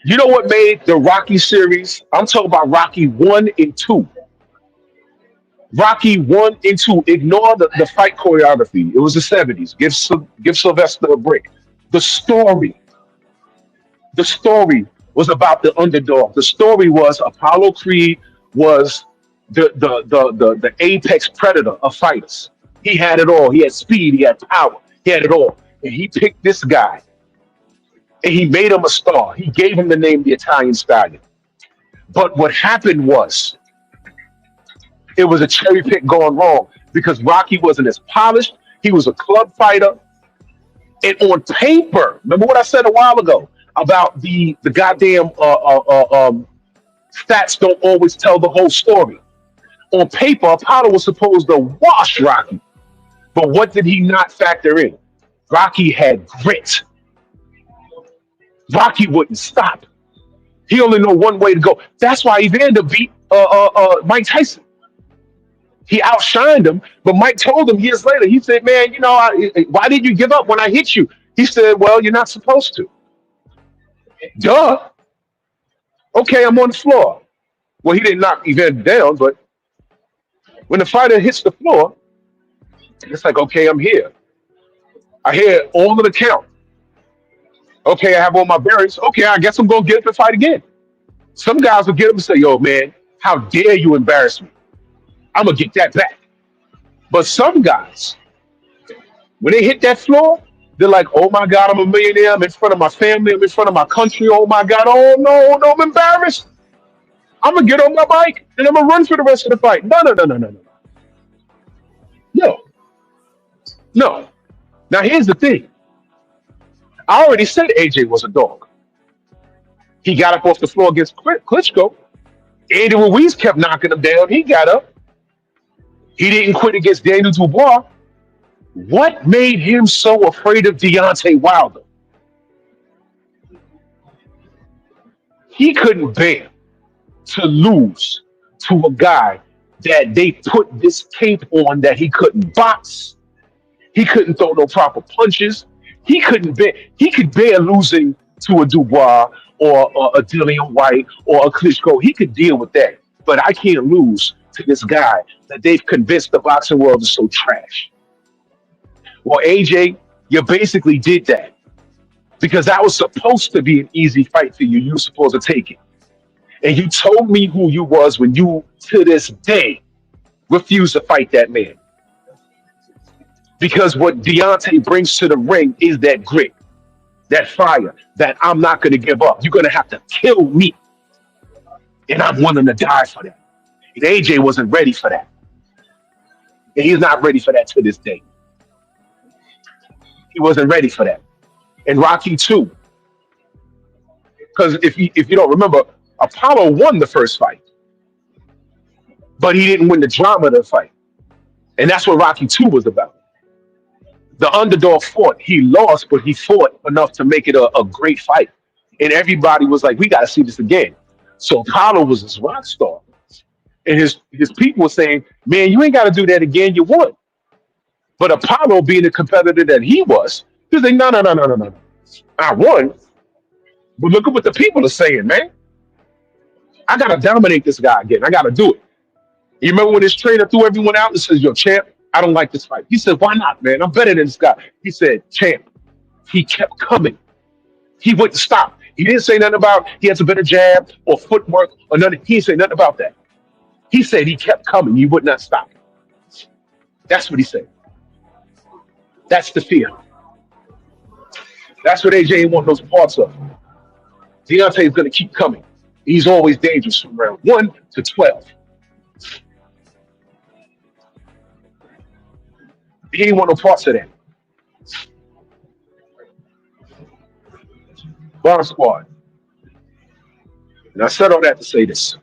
you know what made the Rocky series? I'm talking about Rocky 1 and 2. Rocky 1 and 2. Ignore the fight choreography. It was the 70s. Give Sylvester a break. The story was about the underdog. The story was Apollo Creed was the apex predator of fighters. He had it all. He had speed. He had power. He had it all. And he picked this guy, and he made him a star. He gave him the name the Italian Stallion. But what happened was, it was a cherry pick gone wrong because Rocky wasn't as polished. He was a club fighter. And on paper, remember what I said a while ago about the goddamn stats don't always tell the whole story. On paper, Apollo was supposed to wash Rocky. But what did he not factor in? Rocky had grit. Rocky wouldn't stop. He only knew one way to go. That's why Evander beat Mike Tyson. He outshined him, but Mike told him years later, he said, man, why did you give up when I hit you? He said, well, you're not supposed to. Duh. Okay, I'm on the floor. Well, he didn't knock Evander down, but when the fighter hits the floor, it's like, okay, I'm here. I hear all of the count. Okay, I have all my bearings. Okay, I guess I'm going to get up and fight again. Some guys will get up and say, yo, man, how dare you embarrass me? I'm going to get that back. But some guys, when they hit that floor, they're like, oh, my God, I'm a millionaire. I'm in front of my family. I'm in front of my country. Oh, my God. Oh, no, I'm embarrassed. I'm going to get on my bike, and I'm going to run for the rest of the fight. No. Now, here's the thing. I already said AJ was a dog. He got up off the floor against Klitschko. Andy Ruiz kept knocking him down. He got up. He didn't quit against Daniel Dubois. What made him so afraid of Deontay Wilder? He couldn't bear to lose to a guy that they put this tape on that he couldn't box, he couldn't throw no proper punches, he could bear losing to a Dubois or a Dillian White or a Klitschko. He could deal with that, but I can't lose to this guy that they've convinced the boxing world is so trash. Well, AJ, you basically did that because that was supposed to be an easy fight for you. You were supposed to take it. And you told me who you was when you, to this day, refused to fight that man. Because what Deontay brings to the ring is that grit, that fire, that I'm not going to give up. You're going to have to kill me. And I'm willing to die for that. And AJ wasn't ready for that. And he's not ready for that to this day. He wasn't ready for that. And Rocky too. Because if you don't remember, Apollo won the first fight. But he didn't win the drama of the fight. And that's what Rocky 2 was about. The underdog fought. He lost, but he fought enough to make it a great fight. And everybody was like, we got to see this again. So Apollo was his rock star. And his people were saying, man, you ain't got to do that again. You won. But Apollo, being the competitor that he was like, no. I won. But look at what the people are saying, man. I got to dominate this guy again. I got to do it. You remember when his trainer threw everyone out and says, yo, champ, I don't like this fight. He said, why not, man? I'm better than this guy. He said, champ. He kept coming. He wouldn't stop. He didn't say nothing about he has a better jab or footwork or nothing. He didn't say nothing about that. He said he kept coming. He would not stop. That's what he said. That's the fear. That's what AJ ain't want those parts of. Deontay is going to keep coming. He's always dangerous from round 1 to 12. He ain't want no parts of that. Bomb Squad. And I said all that to say this.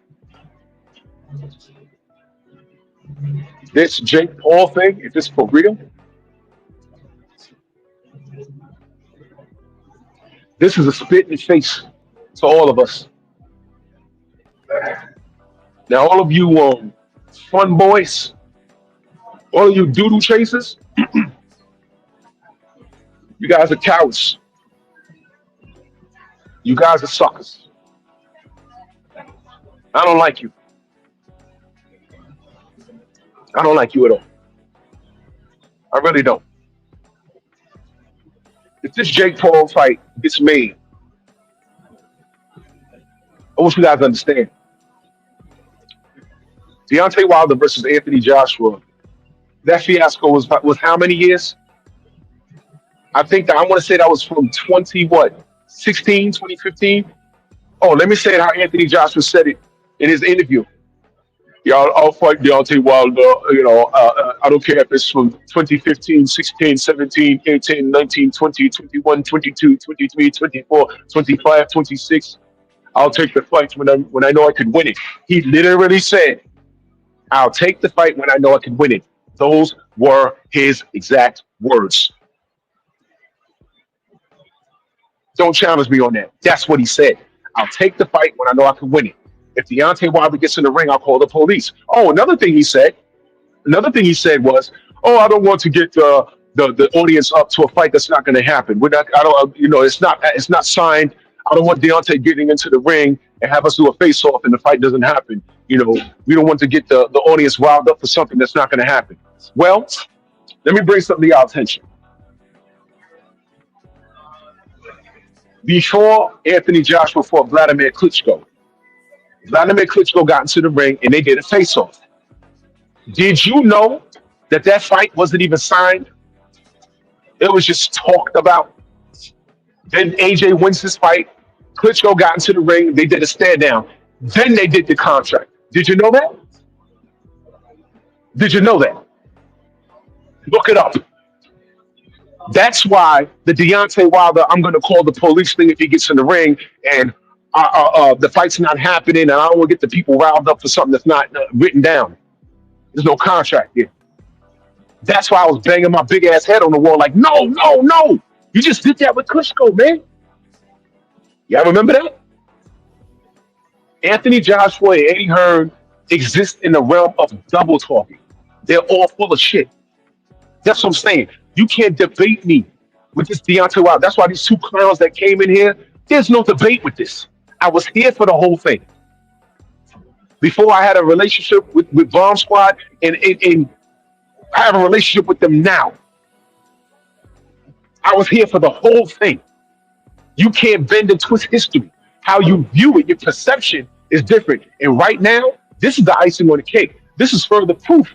This Jake Paul thing, if it's for real, this is a spit in the face to all of us. Now, all of you fun boys, all of you doodle chasers, you guys are cowards. You guys are suckers. I don't like you. I don't like you at all. I really don't. If this Jake Paul fight gets made, I want you guys to understand. Deontay Wilder versus Anthony Joshua, that fiasco was how many years? I think that I want to say that was from 2015. Oh, let me say it how Anthony Joshua said it in his interview. Y'all, I'll fight Deontay Wilder. I don't care if it's from 2015, 16, 17, 18, 19, 20, 21, 22, 23, 24, 25, 26. I'll take the fight when I know I could win it. He literally said, I'll take the fight when I know I can win it. Those were his exact words. Don't challenge me on that. That's what he said. I'll take the fight when I know I can win it. If Deontay Wilder gets in the ring, I'll call the police. Oh, another thing he said was, oh, I don't want to get the audience up to a fight that's not going to happen. It's not signed. I don't want Deontay getting into the ring and have us do a face-off and the fight doesn't happen. We don't want to get the audience riled up for something that's not going to happen. Well, let me bring something to your attention. Before Anthony Joshua fought Vladimir Klitschko got into the ring and they did a face-off. Did you know that fight wasn't even signed? It was just talked about. Then AJ wins this fight. Klitschko got into the ring. They did a stare down. Then they did the contract. Did you know that? Did you know that? Look it up. That's why the Deontay Wilder, I'm going to call the police thing if he gets in the ring and the fight's not happening and I don't want to get the people riled up for something that's not written down. There's no contract here. That's why I was banging my big ass head on the wall like, no. You just did that with Klitschko, man. Y'all remember that? Anthony Joshua and Eddie Hearn exist in the realm of double talking. They're all full of shit. That's what I'm saying. You can't debate me with this Deontay Wilder. That's why these two clowns that came in here, there's no debate with this. I was here for the whole thing. Before I had a relationship with Bomb Squad, and I have a relationship with them now. I was here for the whole thing. You can't bend and twist history. How you view it, your perception is different. And right now, this is the icing on the cake. This is further proof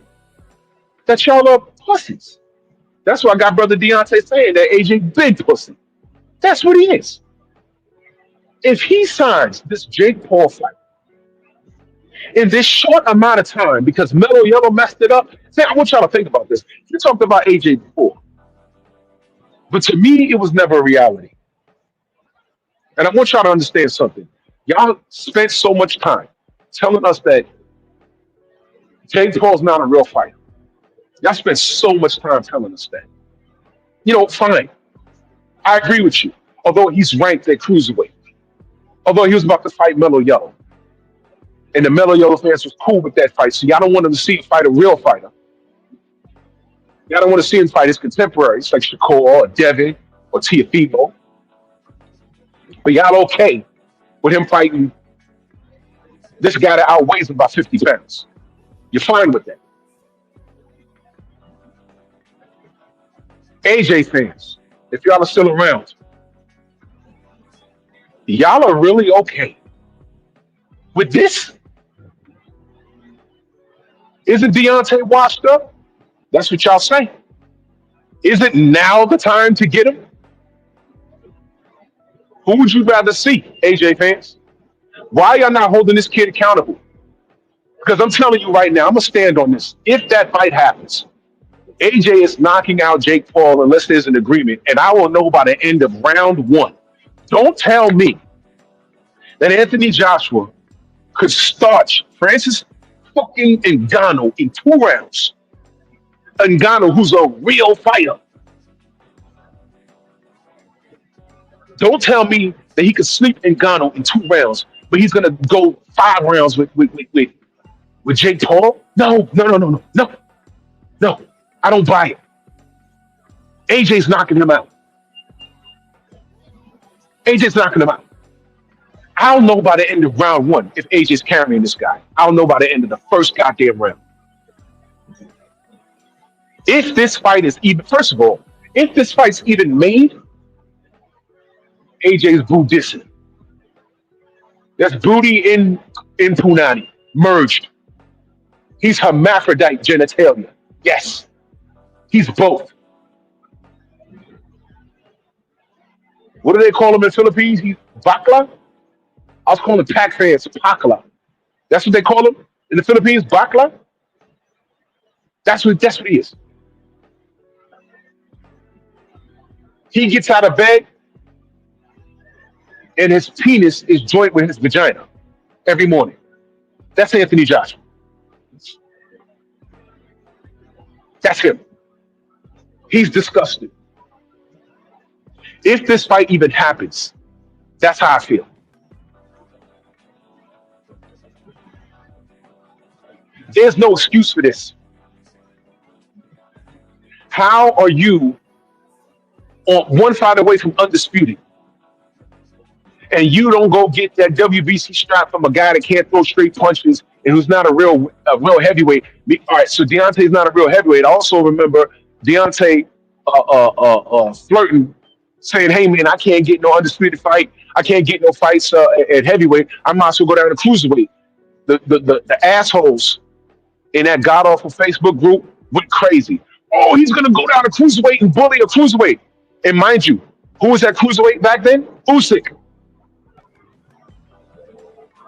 that y'all are pussies. That's why I got Brother Deontay saying that AJ big pussy. That's what he is. If he signs this Jake Paul fight in this short amount of time because Melo Yellow messed it up, see, I want y'all to think about this. You talked about AJ before, but to me, it was never a reality. And I want y'all to understand something. Y'all spent so much time telling us that Jake Paul's not a real fighter. Y'all spent so much time telling us that. You know, fine. I agree with you. Although he's ranked at cruiserweight. Although he was about to fight Melo Yellow. And the Melo Yellow fans was cool with that fight. So y'all don't want him to see him fight a real fighter. Y'all don't want to see him fight his contemporaries like Shakur or Devin or Teofimo. But y'all okay with him fighting this guy that outweighs him by 50 pounds. You're fine with that. AJ fans, if y'all are still around, y'all are really okay with this? Isn't Deontay washed up? That's what y'all say. Isn't now the time to get him? Who would you rather see, AJ fans? Why y'all not holding this kid accountable? Because I'm telling you right now, I'm going to stand on this. If that fight happens, AJ is knocking out Jake Paul unless there's an agreement, and I will know by the end of round one. Don't tell me that Anthony Joshua could starch Francis fucking Ngannou in 2 rounds. Ngannou, who's a real fighter. Don't tell me that he could sleep Ngannou in 2 rounds, but he's gonna go 5 rounds with Jake Paul. No. I don't buy it. AJ's knocking him out. AJ's knocking him out. I'll know by the end of round 1 if AJ's carrying this guy. I'll know by the end of the first goddamn round. If this fight is even, first of all, if this fight's even made, AJ's Buddhist. That's booty in punani, merged. He's hermaphrodite genitalia. Yes, he's both. What do they call him in the Philippines? He's bakla. I was calling Pac fans pakla. That's what they call him in the Philippines, bakla. That's what he is. He gets out of bed and his penis is joined with his vagina every morning. That's Anthony Joshua. That's him. He's disgusted. If this fight even happens, that's how I feel. There's no excuse for this. How are you on 1 fight away from undisputed, and you don't go get that WBC strap from a guy that can't throw straight punches and who's not a real heavyweight? All right, so Deontay's not a real heavyweight. I also remember Deontay flirting, saying, "Hey man, I can't get no undisputed fight. I can't get no fights at heavyweight. I might as well go down to cruiserweight." The assholes in that god awful Facebook group went crazy. Oh, he's gonna go down to cruiserweight and bully a cruiserweight. And mind you, who was that cruiserweight back then? Usyk.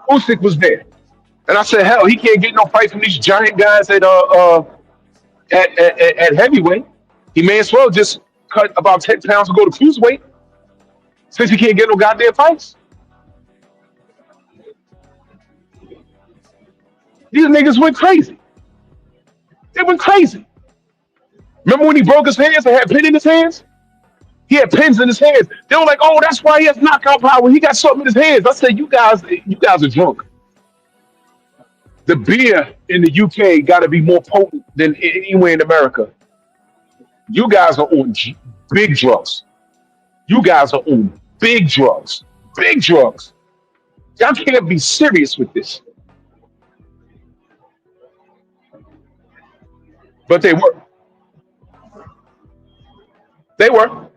Usyk was there. And I said, hell, he can't get no fight from these giant guys at heavyweight. He may as well just cut about 10 pounds and go to cruiserweight, since he can't get no goddamn fights. These niggas went crazy. They went crazy. Remember when he broke his hands and had pin in his hands? He had pins in his hands. They were like, "Oh, that's why he has knockout power. He got something in his hands." I said, "You guys are drunk. The beer in the UK got to be more potent than anywhere in America. You guys are on big drugs. You guys are on big drugs. Big drugs. Y'all can't be serious with this. But they were. They were.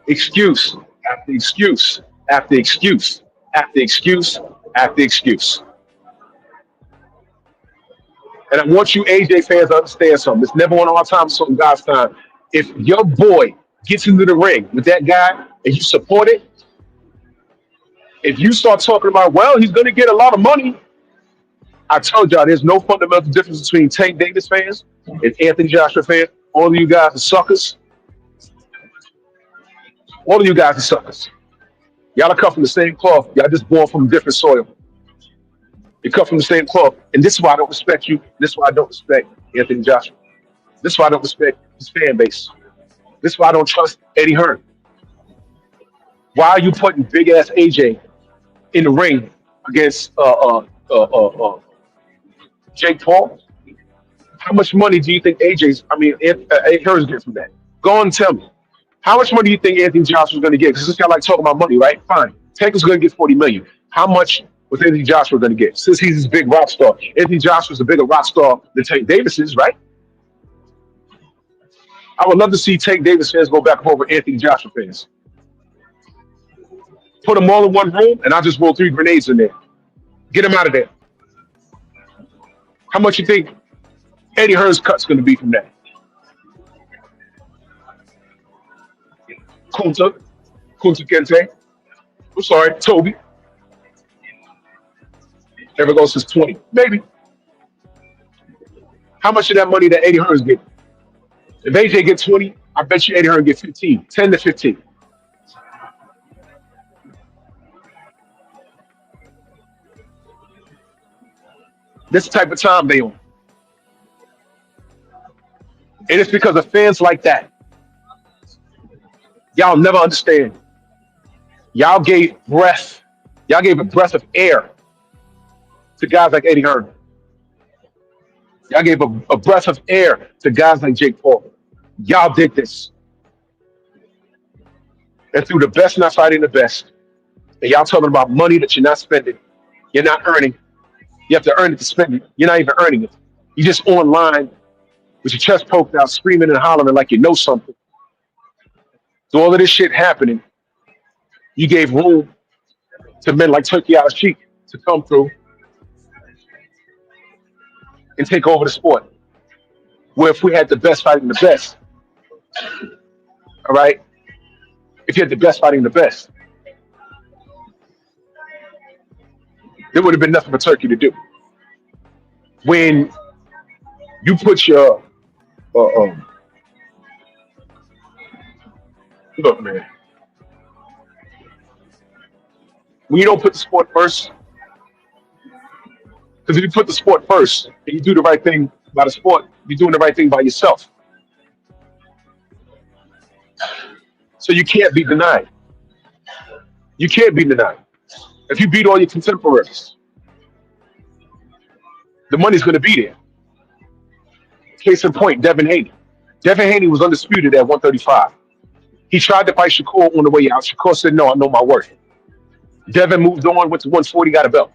Excuse after excuse after excuse after excuse after excuse. And I want you AJ fans to understand something. It's never on our time, it's on God's time. If your boy gets into the ring with that guy and you support it, if you start talking about, well, he's going to get a lot of money, I told y'all there's no fundamental difference between Tank Davis fans and Anthony Joshua fans. All of you guys are suckers. All of you guys are suckers. Y'all are cut from the same cloth. Y'all just born from different soil. You cut from the same cloth. And this is why I don't respect you. This is why I don't respect Anthony Joshua. This is why I don't respect his fan base. This is why I don't trust Eddie Hearn. Why are you putting big ass AJ in the ring against Jake Paul? How much money do you think Eddie Hearn's getting from that? Go on and tell me. How much money do you think Anthony Joshua's going to get? Because this guy like talking about money, right? Fine. Tank was going to get $40 million. How much was Anthony Joshua going to get? Since he's this big rock star, Anthony Joshua's a bigger rock star than Tank Davis is, right? I would love to see Tank Davis fans go back over Anthony Joshua fans. Put them all in one room, and I'll just roll 3 grenades in there. Get them out of there. How much you think Eddie Hearn's cut's going to be from that? Kunta Kinte. I'm sorry, Toby. Never goes since 20. Maybe. How much of that money that Eddie Hearn's getting? If AJ gets 20, I bet you Eddie Hearn get 15. 10 to 15. This is the type of time they on. And it's because of fans like that. Y'all never understand. Y'all gave a breath of air to guys like Eddie Hearn. Y'all gave a breath of air to guys like Jake Paul. Y'all did this. And through the best not fighting the best. And y'all talking about money that you're not spending. You're not earning. You have to earn it to spend it. You're not even earning it. You're just online with your chest poked out, screaming and hollering like you know something. So all of this shit happening, you gave room to men like Turkey Al-Sheikh to come through and take over the sport. Where if we had the best fighting the best, all right? If you had the best fighting the best, there would have been nothing for Turkey to do. When you put your look, man. When you don't put the sport first, because if you put the sport first and you do the right thing by the sport, you're doing the right thing by yourself. So you can't be denied. You can't be denied. If you beat all your contemporaries, the money's going to be there. Case in point, Devin Haney. Devin Haney was undisputed at 135. He tried to fight Shakur on the way out. Shakur said, no, I know my worth. Devin moved on, went to 140, got a belt.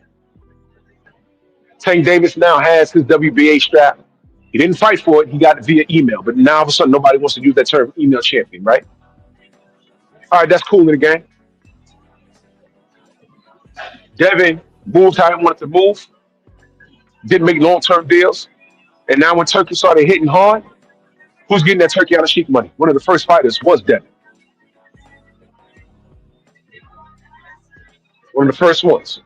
Tank Davis now has his WBA strap. He didn't fight for it. He got it via email. But now all of a sudden, nobody wants to use that term, email champion, right? All right, that's cool in the game. Devin moved how he wanted to move. Didn't make long-term deals. And now when Turkey started hitting hard, who's getting that Turkey Al-Sheikh money? One of the first fighters was Devin. One of the first ones.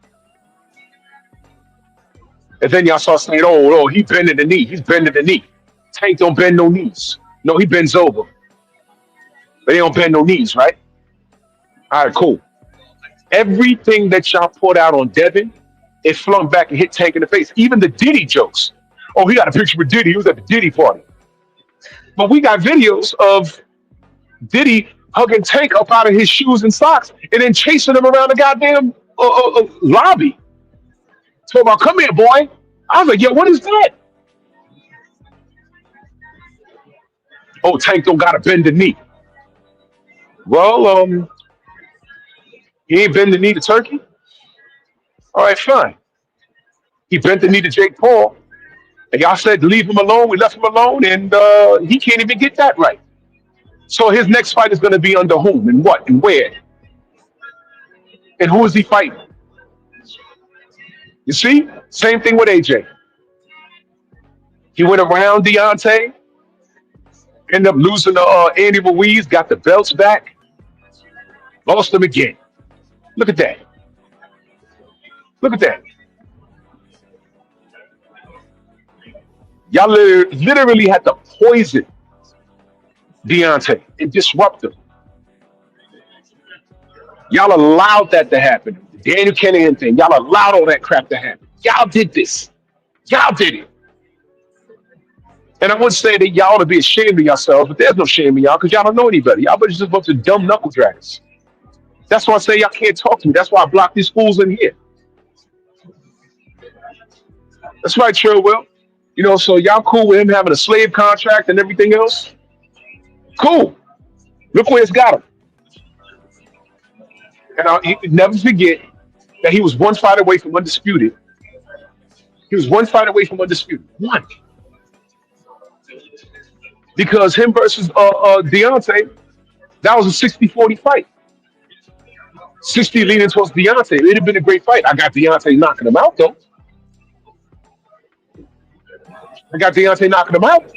And then y'all start saying, oh, he bending the knee. He's bending the knee. Tank don't bend no knees. No, he bends over. But he don't bend no knees, right? All right, cool. Everything that y'all put out on Devin, it flung back and hit Tank in the face. Even the Diddy jokes. Oh, he got a picture with Diddy. He was at the Diddy party. But we got videos of Diddy hugging Tank up out of his shoes and socks and then chasing him around the goddamn lobby. Talk about, come here, boy. I was like, yo, what is that? Oh, Tank don't gotta bend the knee. Well, he ain't bend the knee to Turkey. All right, fine. He bent the knee to Jake Paul, and y'all said leave him alone. We left him alone, and he can't even get that right. So his next fight is going to be under whom and what and where and who is he fighting? You see, same thing with AJ. He went around Deontay, ended up losing to Andy Ruiz, got the belts back, lost them again. Look at that. Look at that. Y'all literally had to poison Deontay and disrupt him. Y'all allowed that to happen. The Daniel Kennedy thing. Y'all allowed all that crap to happen. Y'all did this. Y'all did it. And I wouldn't say that y'all ought to be ashamed of yourselves, but there's no shame in y'all because y'all don't know any better. Y'all just a bunch of dumb knuckle draggers. That's why I say y'all can't talk to me. That's why I block these fools in here. That's right, Trill Will. You know, so y'all cool with him having a slave contract and everything else? Cool. Look where it's got him. And I'll never forget that he was one fight away from undisputed. He was one fight away from undisputed. One. Because him versus Deontay, that was a 60-40 fight. 60 leaning towards Deontay. It'd have been a great fight. I got Deontay knocking him out, though. I got Deontay knocking him out.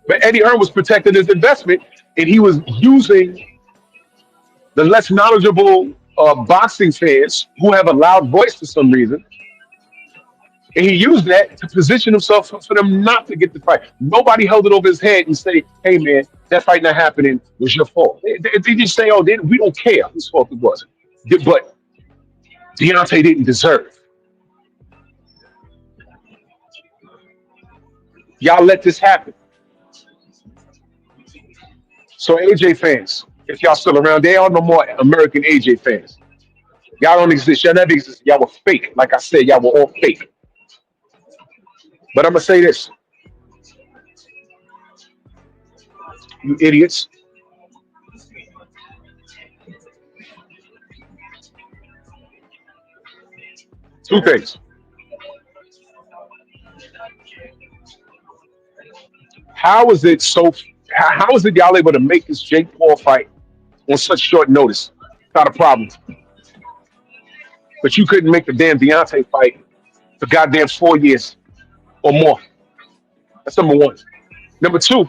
But Eddie Hearn was protecting his investment, and he was using the less knowledgeable boxing fans who have a loud voice for some reason. And he used that to position himself for them not to get the fight. Nobody held it over his head and say, hey, man, that fight not happening was your fault. They just say, oh, we don't care whose fault it was. But Deontay didn't deserve. Y'all let this happen. So AJ fans, if y'all still around, there are no more American AJ fans. Y'all don't exist. Y'all never exist. Y'all were fake. Like I said, y'all were all fake. But I'm going to say this. You idiots. Two things. How is it y'all able to make this Jake Paul fight on such short notice? Not a problem. But you couldn't make the damn Deontay fight for goddamn 4 years or more. That's number one. Number two,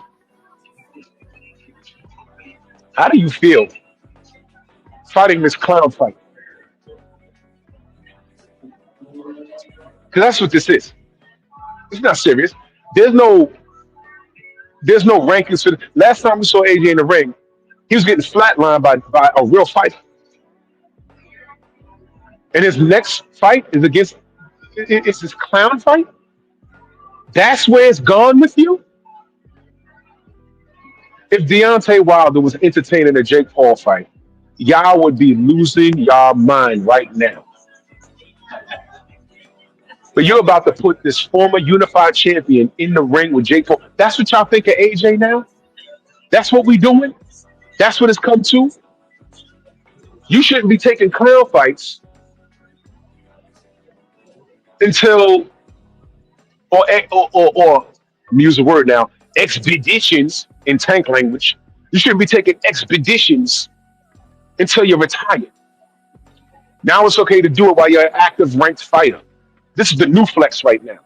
how do you feel fighting this clown fight? Because that's what this is. It's not serious. There's no rankings for the last time we saw AJ in the ring, he was getting flatlined by a real fighter. And his next fight is against it's this clown fight. That's where it's gone with you. If Deontay Wilder was entertaining a Jake Paul fight, y'all would be losing y'all mind right now. But you're about to put this former unified champion in the ring with Jake Paul. That's what y'all think of AJ now? That's what we doing? That's what it's come to? You shouldn't be taking clown fights until, or let me use the word now, expeditions in tank language. You shouldn't be taking expeditions until you're retired. Now it's okay to do it while you're an active ranked fighter. This is the new flex right now.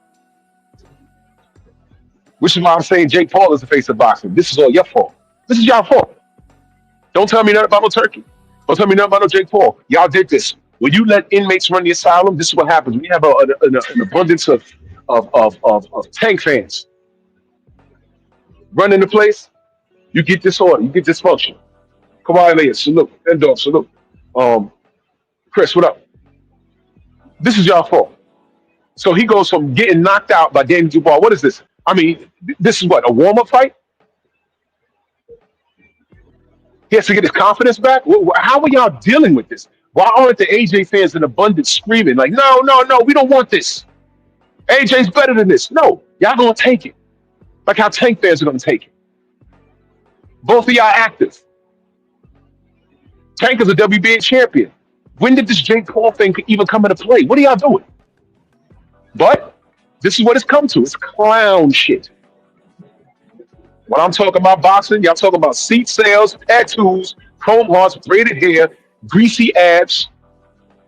Which is why I'm saying Jake Paul is the face of boxing. This is all your fault. This is y'all fault. Don't tell me nothing about no Turkey. Don't tell me nothing about no Jake Paul. Y'all did this. When you let inmates run the asylum, this is what happens. We have an abundance of tank fans running the place. You get disorder. You get dysfunction. Kawhi Leonard, salute. Endorf, salute. Chris, what up? This is y'all fault. So he goes from getting knocked out by Danny Dubois. What is this? I mean, this is what, a warm-up fight? He has to get his confidence back? How are y'all dealing with this? Why aren't the AJ fans in abundance screaming like, no, no, no, we don't want this. AJ's better than this. No, y'all gonna take it. Like how Tank fans are gonna take it. Both of y'all active. Tank is a WBA champion. When did this Jake Paul thing even come into play? What are y'all doing? But this is what it's come to. It's clown shit. When I'm talking about boxing, y'all talking about seat sales, tattoos, chrome hearts, braided hair, greasy abs,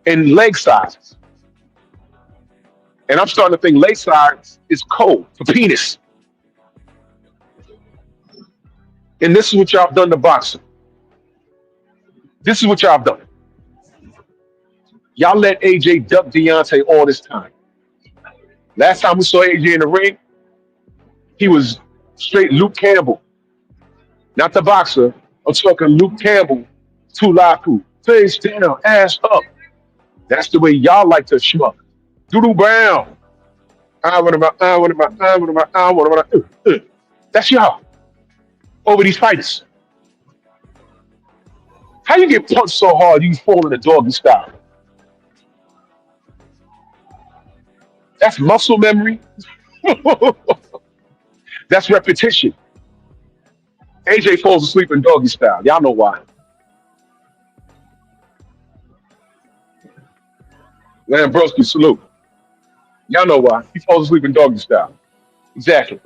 and leg sizes. And I'm starting to think leg size is code for penis. And this is what y'all have done to boxing. This is what y'all have done. Y'all let AJ duck Deontay all this time. Last time we saw AJ in the ring, he was straight Luke Campbell. Not the boxer. I'm talking Luke Campbell, Tulaku, face down, ass up. That's the way y'all like to schmuck. Doodle Brown. That's y'all. Over these fighters. How you get punched so hard you fall in the doggy style? That's muscle memory. That's repetition. AJ falls asleep in doggy style. Y'all know why. Lambrowski, salute. Y'all know why. He falls asleep in doggy style. Exactly.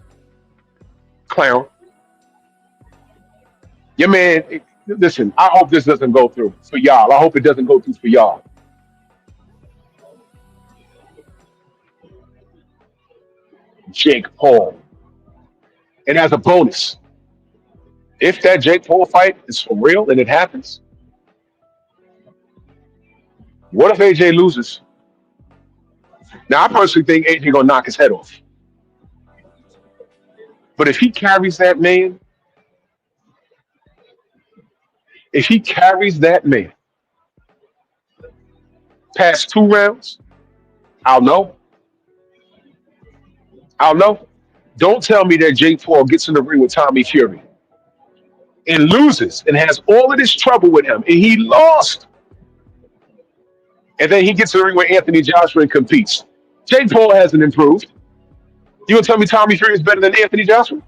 Clown. Your man, listen, I hope this doesn't go through for y'all. I hope it doesn't go through for y'all. Jake Paul. And as a bonus, if that Jake Paul fight is for real and it happens, what if AJ loses? Now, I personally think AJ gonna knock his head off. But if he carries that man, past 2 rounds, I'll know. Don't tell me that Jake Paul gets in the ring with Tommy Fury and loses and has all of this trouble with him, and he lost. And then he gets in the ring with Anthony Joshua and competes. Jake Paul hasn't improved. You gonna tell me Tommy Fury is better than Anthony Joshua?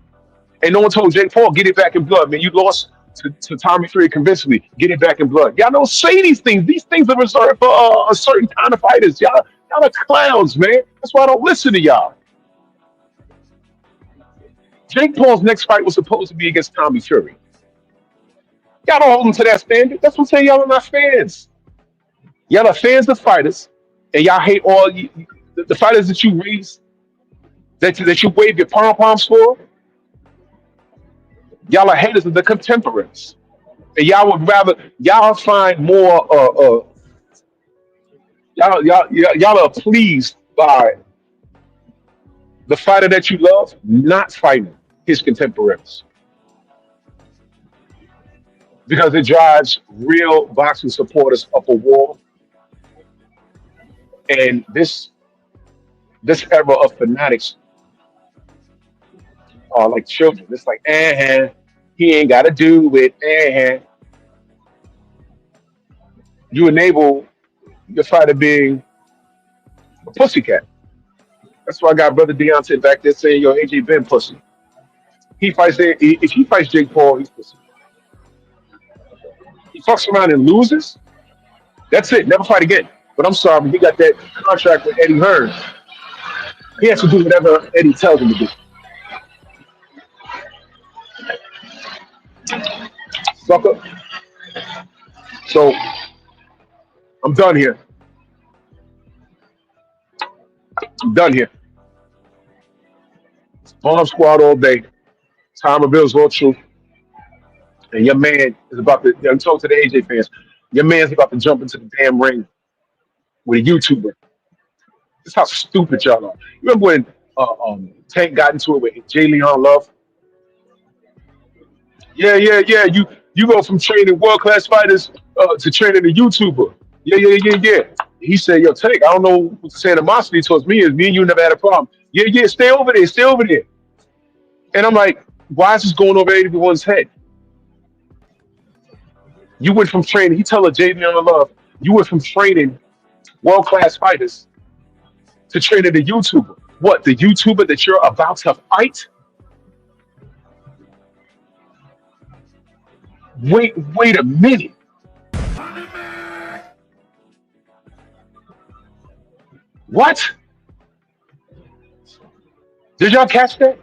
And no one told Jake Paul, get it back in blood, man. You lost to Tommy Fury convincingly. Get it back in blood. Y'all don't say these things. These things are reserved for a certain kind of fighters. Y'all are clowns, man. That's why I don't listen to y'all. Jake Paul's next fight was supposed to be against Tommy Fury. Y'all don't hold him to that standard. That's what I'm saying. Y'all are not fans. Y'all are fans of fighters, and y'all hate all the fighters that you raise, that you wave your pom poms for. Y'all are haters of the contemporaries, and y'all find more. Y'all are pleased by the fighter that you love not fighting his contemporaries, because it drives real boxing supporters up a wall. And this era of fanatics are like children. It's like, he ain't got to do it. You enable your fighter being a pussycat. That's why I got brother Deontay back there saying, "Yo, AJ been pussy." If he fights Jake Paul, he's pussy. He fucks around and loses. That's it. Never fight again. But I'm sorry, he got that contract with Eddie Hearn. He has to do whatever Eddie tells him to do. Sucker. So I'm done here. Bomb squad all day. Time reveals all truth. And your man is about to, I'm talking to the AJ fans, your man's about to jump into the damn ring with a YouTuber. This is how stupid y'all are. You remember when Tank got into it with Jay Leon Love? Yeah. You go from training world-class fighters to training a YouTuber. Yeah. He said, yo, Tank, I don't know what the animosity towards me is. Me and you never had a problem. Yeah, stay over there. And I'm like, why is this going over everyone's head? You went from training, he tell her Jay Leon Love, You went from training world-class fighters to training a YouTuber. What, the YouTuber that you're about to fight? Wait a minute. What? Did y'all catch that?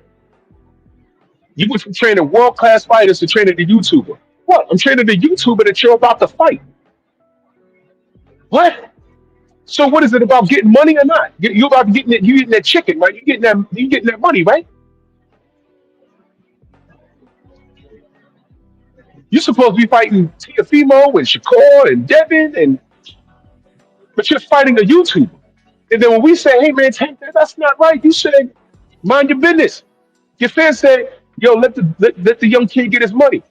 You went from training world-class fighters to training the YouTuber. What? I'm training the YouTuber that you're about to fight. What? So what is it about getting money or not? You about to getting that? You getting that chicken, right? You getting that? You getting that money, right? You're supposed to be fighting Tiafimo and Shakur and Devin, but you're fighting a YouTuber. And then when we say, "Hey man, Tank, that's not right," you say, "Mind your business." Your fans say, "Yo, let the young kid get his money."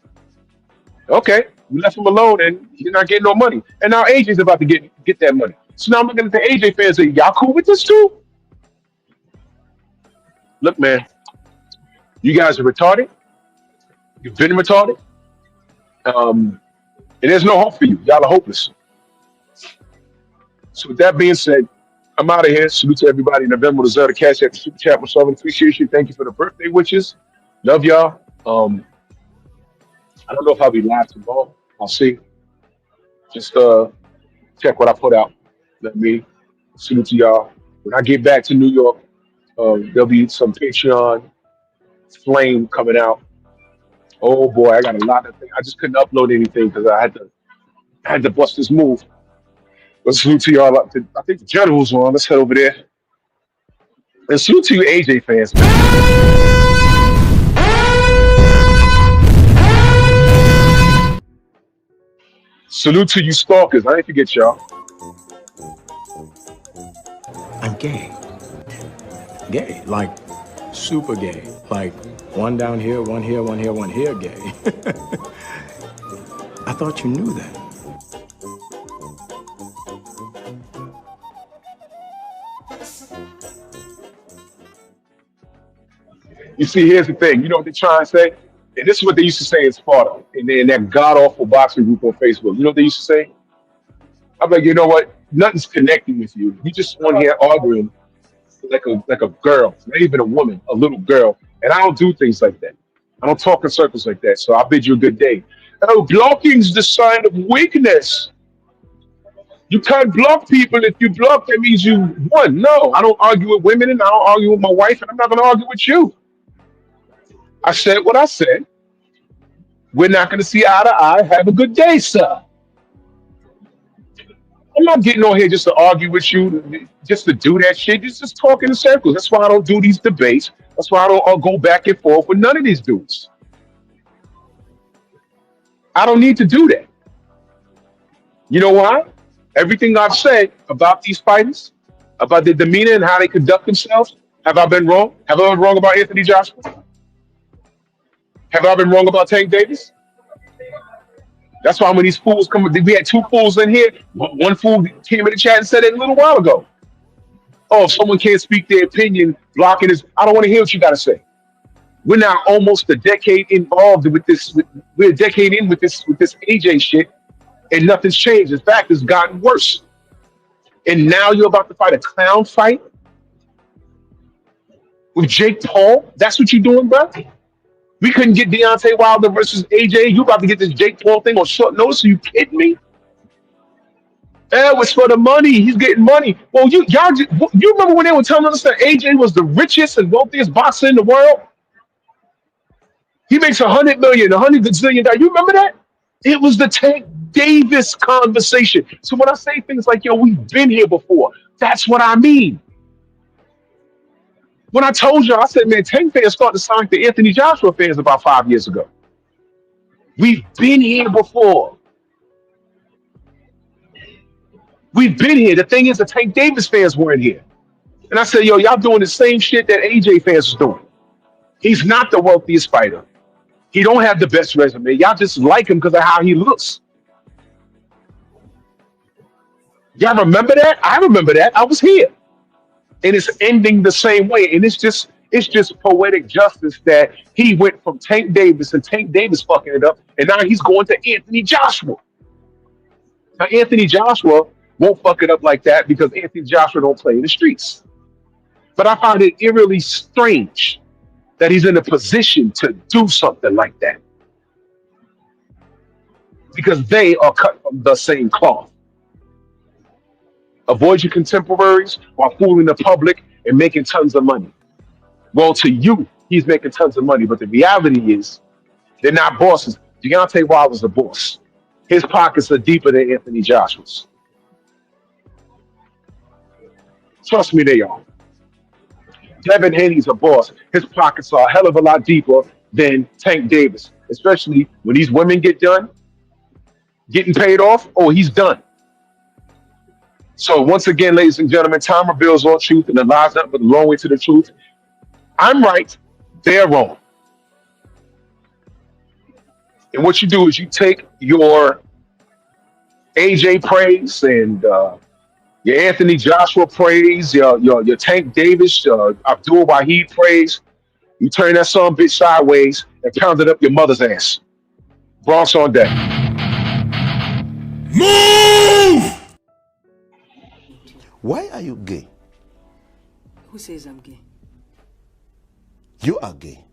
Okay, we left him alone, and he's not getting no money. And now AJ's about to get that money. So now I'm looking at the AJ fans and say, "Y'all cool with this too?" Look, man, you guys are retarded. You've been retarded. And there's no hope for you. Y'all are hopeless. So with that being said, I'm out of here. Salute to everybody. November the Zelda Cash at the Super Chat myself. Appreciate you. Thank you for the birthday wishes. Love y'all. I don't know if I'll be live tomorrow. I'll see. Just check what I put out. Let me salute to y'all. When I get back to New York, there'll be some Patreon flame coming out. Oh boy, I got a lot of things. I just couldn't upload anything because I had to bust this move. But salute to y'all. I think the general's on. Let's head over there. And salute to you AJ fans, man. Salute to you stalkers. I ain't forget y'all. I'm gay. Gay. Like super gay. Like one down here, one here, one here, one here gay. I thought you knew that. You see, here's the thing. You know what they're trying to say? And this is what they used to say in Sparta, in that god-awful boxing group on Facebook. You know what they used to say? I'm like, you know what? Nothing's connecting with you. You just on here arguing like a girl, not even a woman, a little girl. And I don't do things like that. I don't talk in circles like that. So I bid you a good day. Oh, blocking's the sign of weakness. You can't block people. If you block, that means you won. No, I don't argue with women, and I don't argue with my wife, and I'm not going to argue with you. I said what I said. We're not going to see eye to eye. Have a good day, sir. I'm not getting on here just to argue with you, just to do that shit. Just talk in circles. That's why I don't do these debates. That's why I don't go back and forth with none of these dudes. I don't need to do that. You know why? Everything I've said about these fighters, about their demeanor and how they conduct themselves, have I been wrong? Have I been wrong about Anthony Joshua? Have I been wrong about Tank Davis? That's why when these fools come, we had two fools in here. One fool came in the chat and said it a little while ago. Oh, if someone can't speak their opinion, blocking this, I don't want to hear what you got to say. We're now almost a decade involved with this. We're a decade in with this AJ shit, and nothing's changed. In fact, it's gotten worse. And now you're about to fight a clown fight with Jake Paul. That's what you're doing, bro. We couldn't get Deontay Wilder versus AJ. You about to get this Jake Paul thing on short notice? Are you kidding me? It was for the money. He's getting money. Well, you remember when they were telling us that AJ was the richest and wealthiest boxer in the world? He makes $100 million, $100 gazillion. You remember that? It was the Tank Davis conversation. So when I say things like, yo, we've been here before, that's what I mean. When I told you, I said, man, Tank fans started to sign to Anthony Joshua fans about 5 years ago. We've been here before. We've been here. The thing is, the Tank Davis fans weren't here. And I said, yo, y'all doing the same shit that AJ fans was doing. He's not the wealthiest fighter. He don't have the best resume. Y'all just like him because of how he looks. Y'all remember that? I remember that. I was here. And it's ending the same way. And it's just poetic justice that he went from Tank Davis and Tank Davis fucking it up. And now he's going to Anthony Joshua. Now, Anthony Joshua won't fuck it up like that because Anthony Joshua don't play in the streets. But I find it eerily strange that he's in a position to do something like that because they are cut from the same cloth. Avoid your contemporaries while fooling the public and making tons of money. Well, to you, he's making tons of money, but the reality is they're not bosses. Deontay Wilder's a boss. His pockets are deeper than Anthony Joshua's. Trust me, they are. Devin Haney's a boss. His pockets are a hell of a lot deeper than Tank Davis, especially when these women get done getting paid off. Oh, he's done. So once again, ladies and gentlemen, time reveals all truth and the lies not but a long way to the truth. I'm right, they're wrong. And what you do is you take your AJ praise and your Anthony Joshua praise, your Tank Davis, Abdul Wahid praise. You turn that son bitch sideways and pound it up your mother's ass. Bronx on deck. Move! Why are you gay? Who says I'm gay? You are gay.